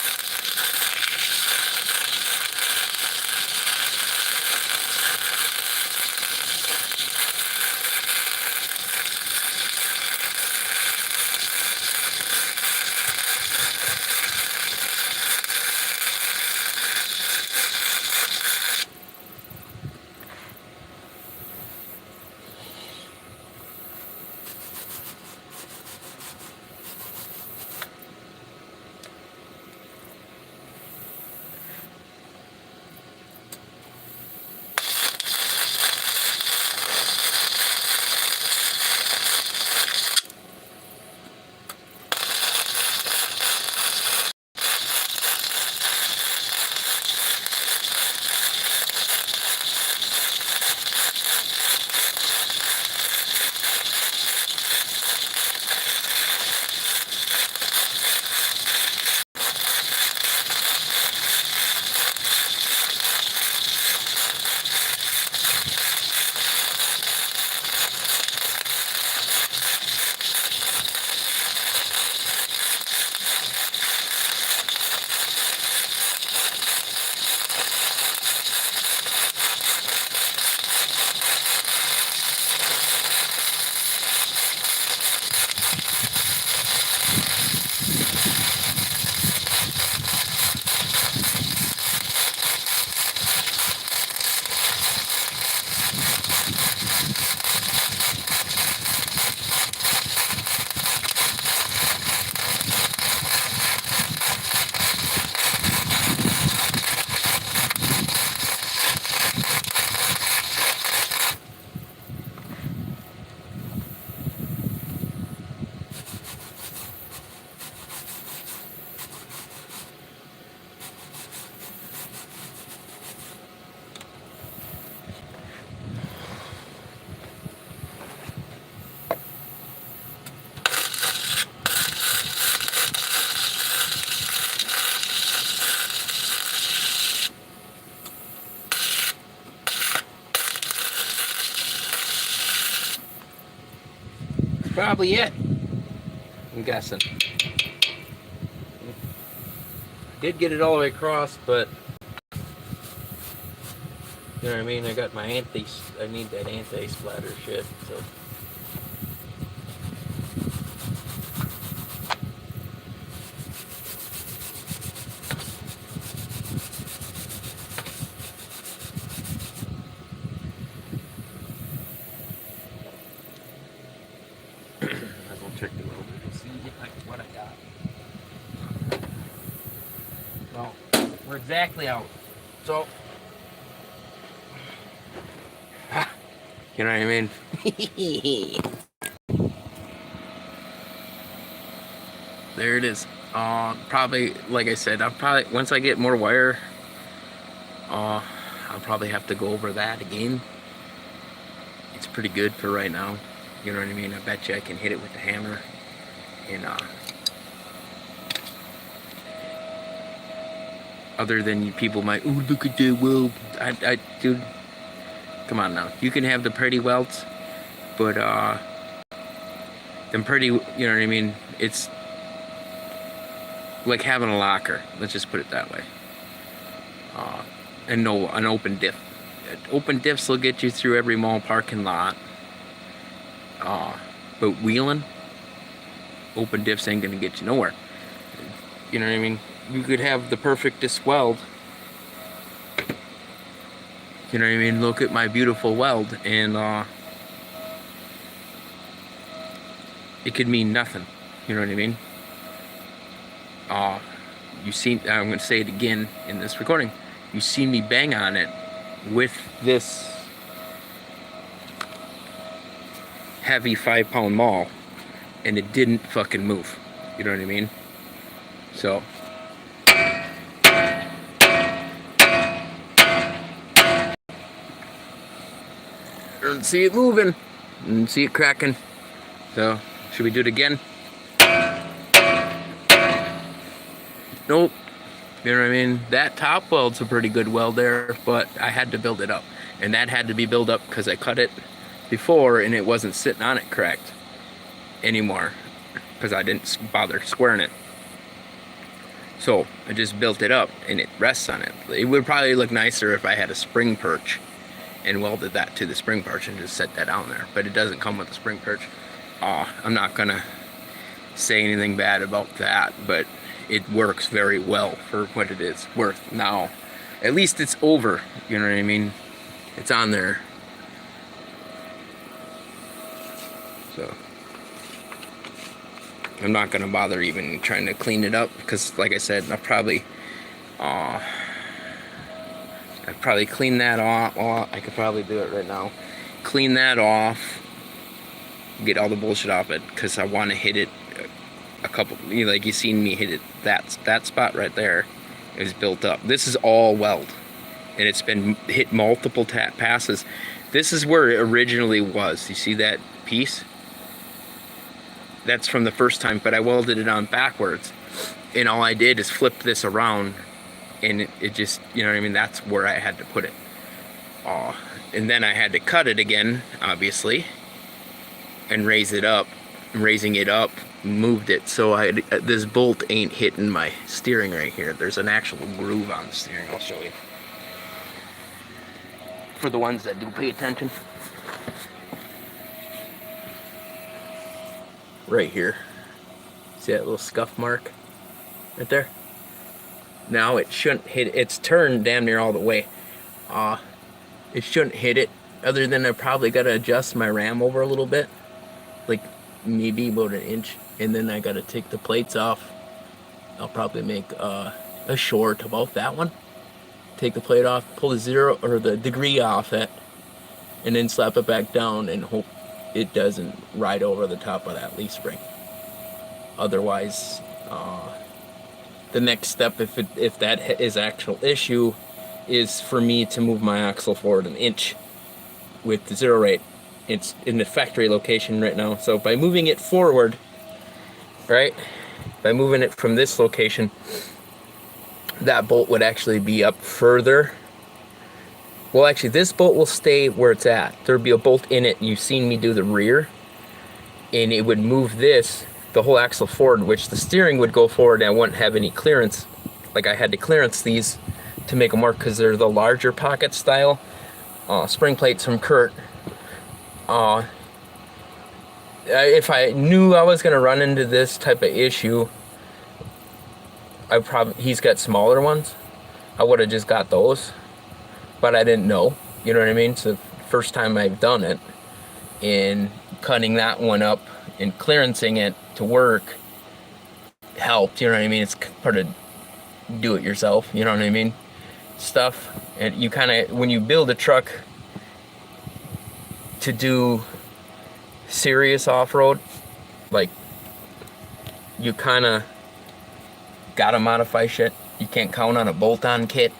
Probably it. I'm guessing. Did get it all the way across, but you know what I mean? I got my I need that anti-splatter shit, so. I'll go check the welder to see what I got. Well, we're exactly out. So, you know what I mean? There it is. Probably, like I said, once I get more wire, I'll probably have to go over that again. It's pretty good for right now. You know what I mean? I bet you I can hit it with the hammer. And, other than people might, oh, look at that weld. Dude, come on now. You can have the pretty welds, but, them pretty, you know what I mean? It's like having a locker. Let's just put it that way. And no, an open diff. Open diffs will get you through every mall parking lot. But wheeling, open diffs ain't gonna get you nowhere. You know what I mean? You could have the perfectest weld. You know what I mean? Look at my beautiful weld, and it could mean nothing. You know what I mean? I'm gonna say it again in this recording. You see me bang on it with this heavy 5-pound maul, and it didn't fucking move. You know what I mean? So, didn't see it moving, didn't see it cracking. So, should we do it again? Nope. You know what I mean? That top weld's a pretty good weld there, but I had to build it up. And that had to be built up because I cut it before and it wasn't sitting on it correct anymore because I didn't bother squaring it. So I just built it up and it rests on it. It would probably look nicer if I had a spring perch and welded that to the spring perch and just set that down there. But it doesn't come with a spring perch. I'm not gonna say anything bad about that, but it works very well for what it is worth now. At least it's over, you know what I mean? It's on there. So I'm not gonna bother even trying to clean it up because, like I said, I'd probably clean that off. Oh, I could probably do it right now. Clean that off, get all the bullshit off it, because I want to hit it a couple, you know, like you seen me hit it, that spot right there is built up. This is all weld and it's been hit multiple passes. This is where it originally was. You see that piece? That's from the first time, but I welded it on backwards and all I did is flip this around and it just, you know what I mean, that's where I had to put it. And then I had to cut it again, obviously, and raise it up. Raising it up moved it so this bolt ain't hitting my steering right here. There's an actual groove on the steering. I'll show you for the ones that do pay attention. Right here, see that little scuff mark right there? Now it shouldn't hit. It's turned damn near all the way. It shouldn't hit it, other than I probably gotta adjust my ram over a little bit, like maybe about an inch, and then I gotta take the plates off. I'll probably make a short about that one. Take the plate off, pull the zero or the degree off it, and then slap it back down and hope it doesn't ride over the top of that leaf spring. Otherwise, the next step, if that is actual issue, is for me to move my axle forward an inch with the zero rate. It's in the factory location right now. So by moving it forward, right, by moving it from this location, that bolt would actually be up further. Well, actually, this bolt will stay where it's at. There'd be a bolt in it. You've seen me do the rear, and it would move this, the whole axle forward, which the steering would go forward and I wouldn't have any clearance. Like I had to clearance these to make them work because they're the larger pocket style spring plates from Kurt. If I knew I was gonna run into this type of issue, he's got smaller ones. I would have just got those, but I didn't know. You know what I mean? So first time I've done it, and cutting that one up and clearancing it to work helped. You know what I mean? It's part of do it yourself. You know what I mean? Stuff. And you kind of, when you build a truck to do serious off-road, like, you kind of gotta modify shit. You can't count on a bolt-on kit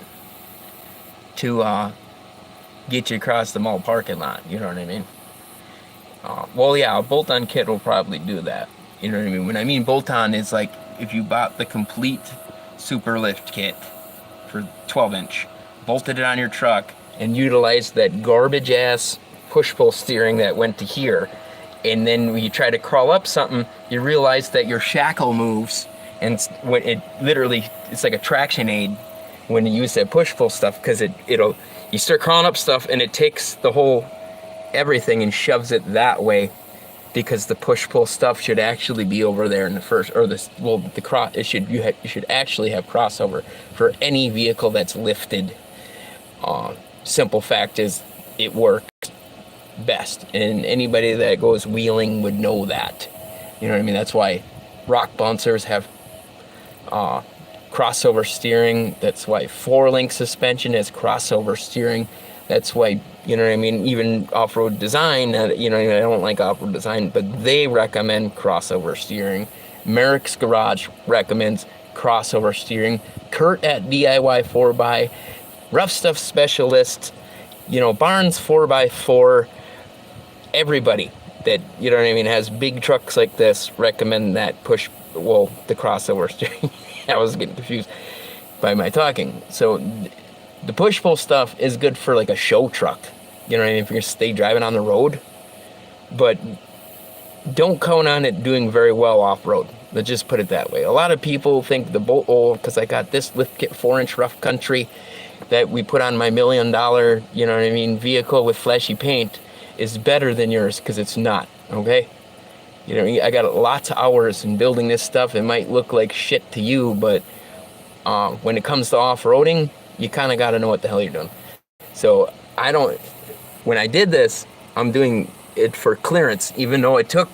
to get you across the mall parking lot. You know what I mean? Well, yeah, a bolt-on kit will probably do that. You know what I mean? When I mean bolt-on, it's like if you bought the complete super lift kit for 12-inch, bolted it on your truck, and utilized that garbage-ass push-pull steering that went to here, and then when you try to crawl up something, you realize that your shackle moves, and when it literally, it's like a traction aid when you use that push-pull stuff, because you start crawling up stuff, and it takes the whole everything and shoves it that way, because the push-pull stuff should actually be over there in the first, or you should actually have crossover for any vehicle that's lifted. Simple fact is, it works best, and anybody that goes wheeling would know that. You know what I mean? That's why rock bouncers have crossover steering. That's why 4-link suspension has crossover steering. That's why, you know what I mean, even off-road design, you know, I don't like off-road design, but they recommend crossover steering. Merrick's Garage recommends crossover steering. Kurt at DIY 4x, Rough Stuff Specialist, you know, Barnes 4x4, everybody that, you know what I mean, has big trucks like this recommend that the crossover steering. I was getting confused by my talking. So the push-pull stuff is good for like a show truck. You know what I mean? If you're gonna stay driving on the road. But don't count on it doing very well off-road. Let's just put it that way. A lot of people think the bolt, because I got this lift kit 4-inch rough country that we put on my $1 million, you know what I mean, vehicle with flashy paint is better than yours, because it's not, okay? You know, I got lots of hours in building this stuff. It might look like shit to you, but when it comes to off-roading, you kind of got to know what the hell you're doing. So when I did this, I'm doing it for clearance, even though it took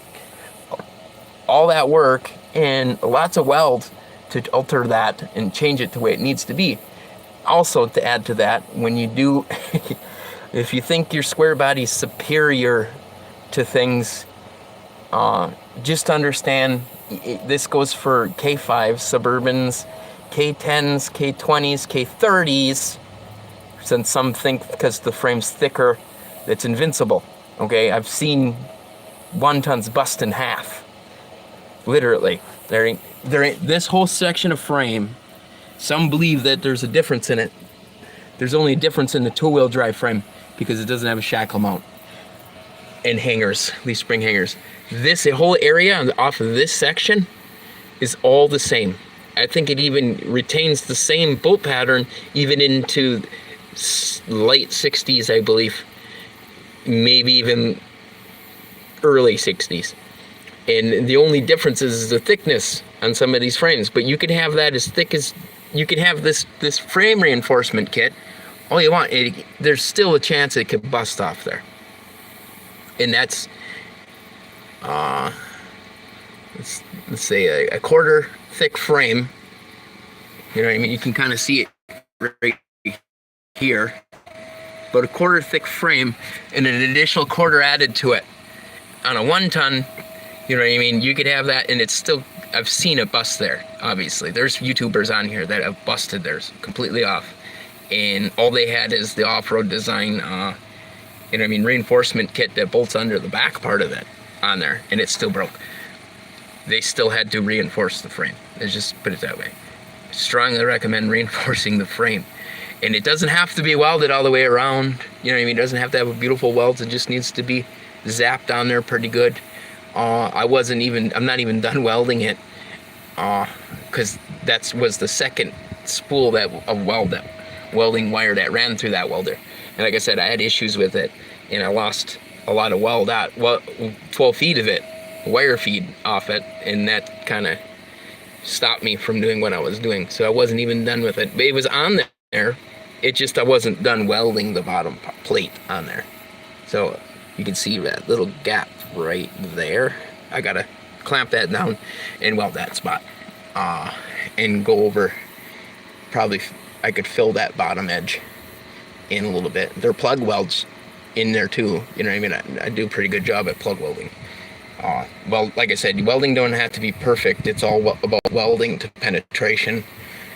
all that work and lots of weld to alter that and change it to the way it needs to be. Also, to add to that, when you do, if you think your square body's superior to things, just understand this goes for K5s, Suburbans, K10s, K20s, K30s, since some think because the frame's thicker, it's invincible. Okay, I've seen 1-tons bust in half. Literally. There ain't this whole section of frame, some believe that there's a difference in it. There's only a difference in the two-wheel drive frame because it doesn't have a shackle mount and hangers, leaf spring hangers. This whole area off of this section is all the same. I think it even retains the same bolt pattern even into late 60s, I believe. Maybe even early 60s. And the only difference is the thickness on some of these frames. But you can have that as thick as, you can have this frame reinforcement kit all you want. There's still a chance it could bust off there. And that's, let's say a quarter thick frame. You know what I mean? You can kind of see it right here. But a quarter thick frame and an additional quarter added to it on a 1-ton, you know what I mean? You could have that and it's still, I've seen it bust there, obviously. There's YouTubers on here that have busted theirs completely off. And all they had is the off-road design, you know what I mean, reinforcement kit that bolts under the back part of it on there, and it still broke. They still had to reinforce the frame. Let's just put it that way. Strongly recommend reinforcing the frame. And it doesn't have to be welded all the way around. You know what I mean? It doesn't have to have a beautiful weld. It just needs to be zapped on there pretty good. I'm not even done welding it. Because that was the second spool of welding wire that ran through that welder. And like I said, I had issues with it. And I lost a lot of weld out. Well, 12 feet of it, wire feed off it. And that kind of stopped me from doing what I was doing. So I wasn't even done with it. But it was on there. It just, I wasn't done welding the bottom plate on there. So you can see that little gap right there. I gotta clamp that down and weld that spot. And go over, probably I could fill that bottom edge in a little bit. There are plug welds in there too. You know what I mean? I do a pretty good job at plug welding. Well, like I said, welding don't have to be perfect. It's all about welding to penetration.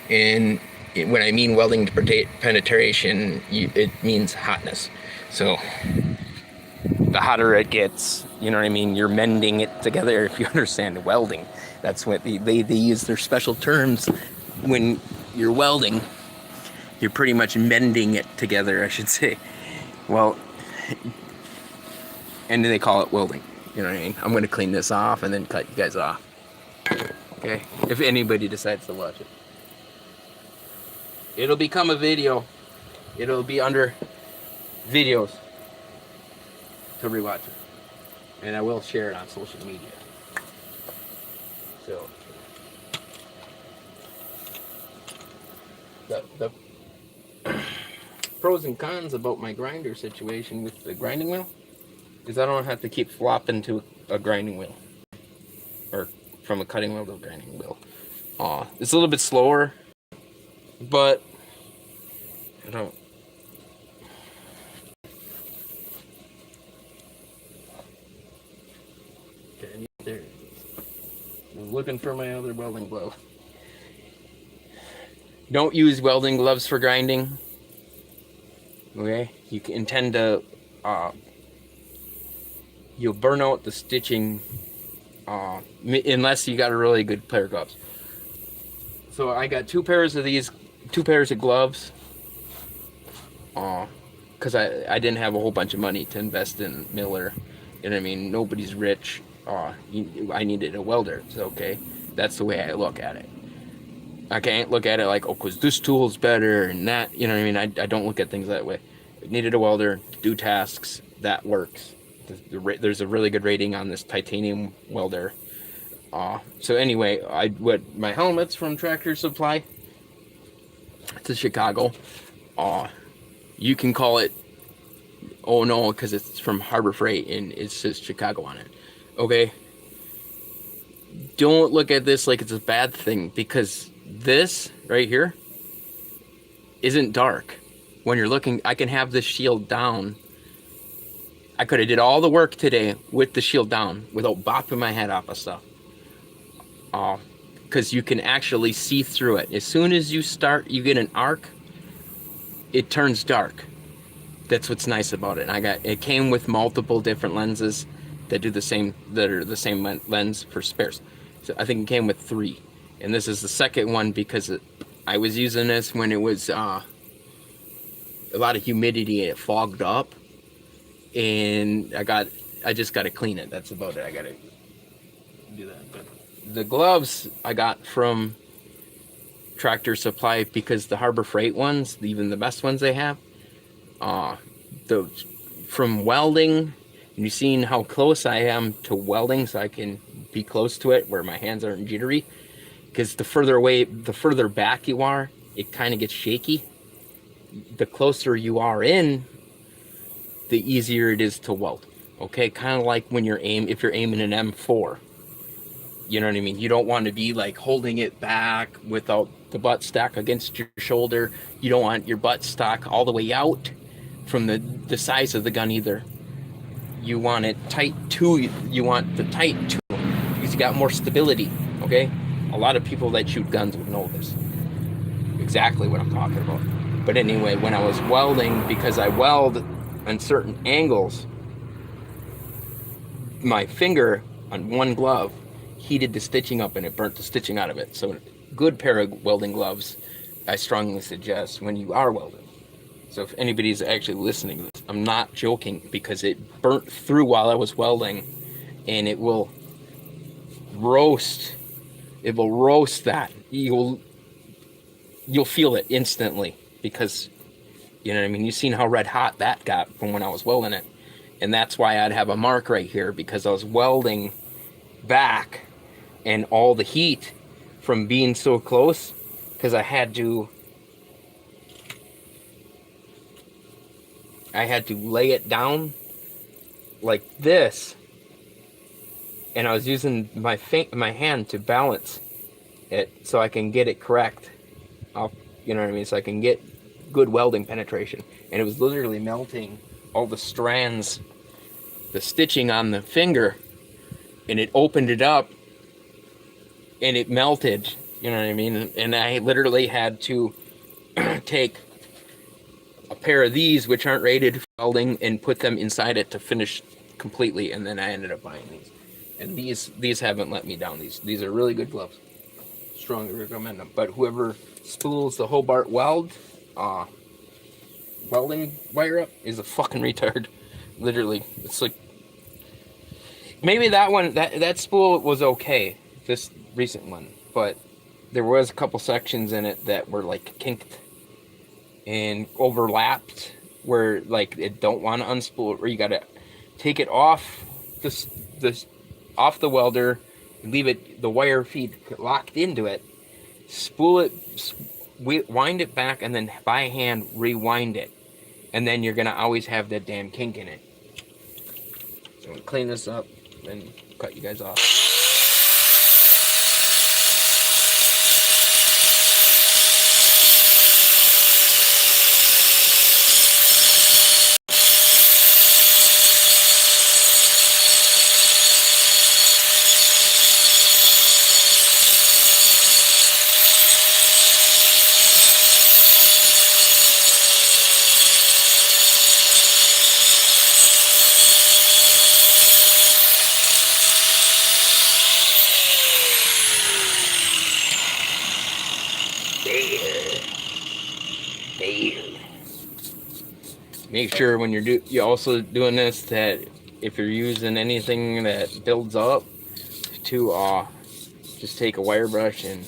And when I mean welding to penetration, it means hotness. So the hotter it gets, you know what I mean, you're mending it together. If you understand welding, that's what they use their special terms. When you're welding, you're pretty much mending it together, I should say. Well, and then they call it welding. You know what I mean? I'm going to clean this off and then cut you guys off. Okay? If anybody decides to watch it. It'll become a video. It'll be under videos to rewatch it. And I will share it on social media. So, the pros and cons about my grinder situation with the grinding wheel is I don't have to keep flopping to a grinding wheel. Or from a cutting wheel to a grinding wheel. It's a little bit slower, but I don't. Okay, there. I'm looking for my other welding glove. Don't use welding gloves for grinding. Okay, you can tend to you'll burn out the stitching unless you got a really good pair of gloves. So I got 2 pairs of these, 2 pairs of gloves. Because I didn't have a whole bunch of money to invest in Miller. You know what I mean? Nobody's rich. I needed a welder. It's okay. That's the way I look at it. I can't look at it like, oh, because this tool's better and that. You know what I mean? I don't look at things that way. I needed a welder to do tasks. That works. There's a really good rating on this titanium welder. So anyway, my helmet's from Tractor Supply. It's a Chicago. You can call it, oh no, because it's from Harbor Freight and it says Chicago on it. Okay? Don't look at this like it's a bad thing, because this right here isn't dark. When you're looking, I can have this shield down. I could have did all the work today with the shield down without bopping my head off of stuff. Because you can actually see through it. As soon as you get an arc, it turns dark. That's what's nice about it. It came with multiple different lenses that are the same lens for spares. So I think it came with 3, and this is the second one because I was using this when it was a lot of humidity and it fogged up, and I just got to clean it. That's about it. I got to do that. But the gloves I got from Tractor Supply because the Harbor Freight ones, even the best ones they have, from Welding, and you've seen how close I am to welding, so I can be close to it where my hands aren't jittery. Because the further back you are, it kind of gets shaky. The closer you are in, the easier it is to weld. Okay, kind of like when if you're aiming an M4. You know what I mean? You don't want to be like holding it back without the butt stack against your shoulder. You don't want your butt stock all the way out from the size of the gun either. You want it tight too. You want the tight too, because you got more stability. Okay? A lot of people that shoot guns would know this. Exactly what I'm talking about. But anyway, when I was welding, because I weld on certain angles, my finger on one glove heated the stitching up and it burnt the stitching out of it. So a good pair of welding gloves, I strongly suggest when you are welding. So if anybody's actually listening to this, I'm not joking, because it burnt through while I was welding, and it will roast that. You'll feel it instantly, because, you know what I mean? You've seen how red hot that got from when I was welding it. And that's why I'd have a mark right here, because I was welding back, and all the heat from being so close, because I had to lay it down like this, and I was using my hand to balance it so I can get it correct. You know what I mean? So I can get good welding penetration. And it was literally melting all the strands, the stitching on the finger, and it opened it up and it melted. You know what I mean? And I literally had to take a pair of these, which aren't rated for welding, and put them inside it to finish completely. And then I ended up buying these. And these haven't let me down. These are really good gloves. Strongly recommend them. But whoever spools the Hobart welding wire up is a fucking retard. Literally. It's like, maybe that one, that spool was okay, this recent one, but there was a couple sections in it that were like kinked and overlapped, where like it don't want to unspool it, where you gotta take it off off the welder, leave it, the wire feed locked into it, spool it, wind it back, and then by hand rewind it, and then you're gonna always have that damn kink in it. So I'm gonna clean this up and cut you guys off. way. Make sure when you're also doing this that if you're using anything that builds up, to just take a wire brush and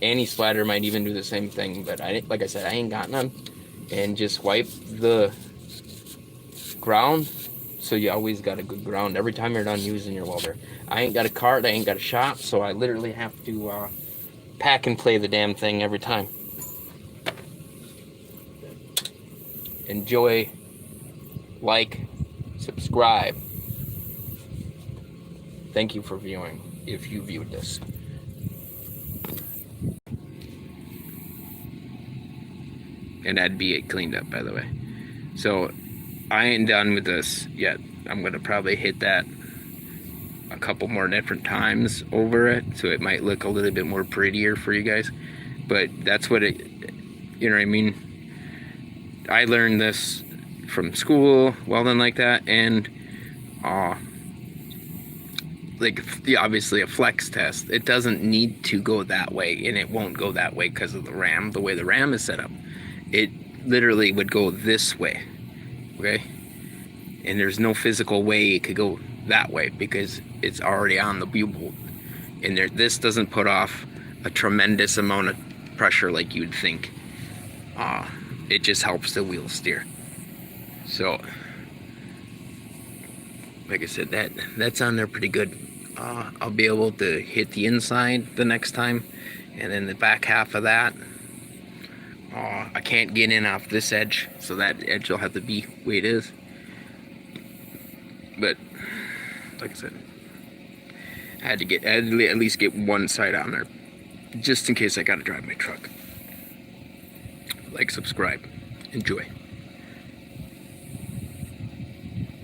anti-splatter might even do the same thing. But like I said, I ain't got none, and just wipe the ground so you always got a good ground every time you're done using your welder. I ain't got a cart, I ain't got a shop, so I literally have to pack and play the damn thing every time. Enjoy, like, subscribe. Thank you for viewing, if you viewed this. And that'd be it cleaned up, by the way. So I ain't done with this yet. I'm gonna probably hit that a couple more different times over it, so it might look a little bit more prettier for you guys. But that's what it, you know what I mean? I learned this from school, welding like that, and like obviously a flex test. It doesn't need to go that way, and it won't go that way because of the ram. The way the ram is set up, it literally would go this way, okay? And there's no physical way it could go that way because it's already on the U-bolt. And this doesn't put off a tremendous amount of pressure like you'd think. It just helps the wheel steer. So, like I said, that's on there pretty good. I'll be able to hit the inside the next time, and then the back half of that. I can't get in off this edge, so that edge will have to be the way it is. But like I said, I had to at least get one side on there, just in case I gotta drive my truck. Like, subscribe, enjoy.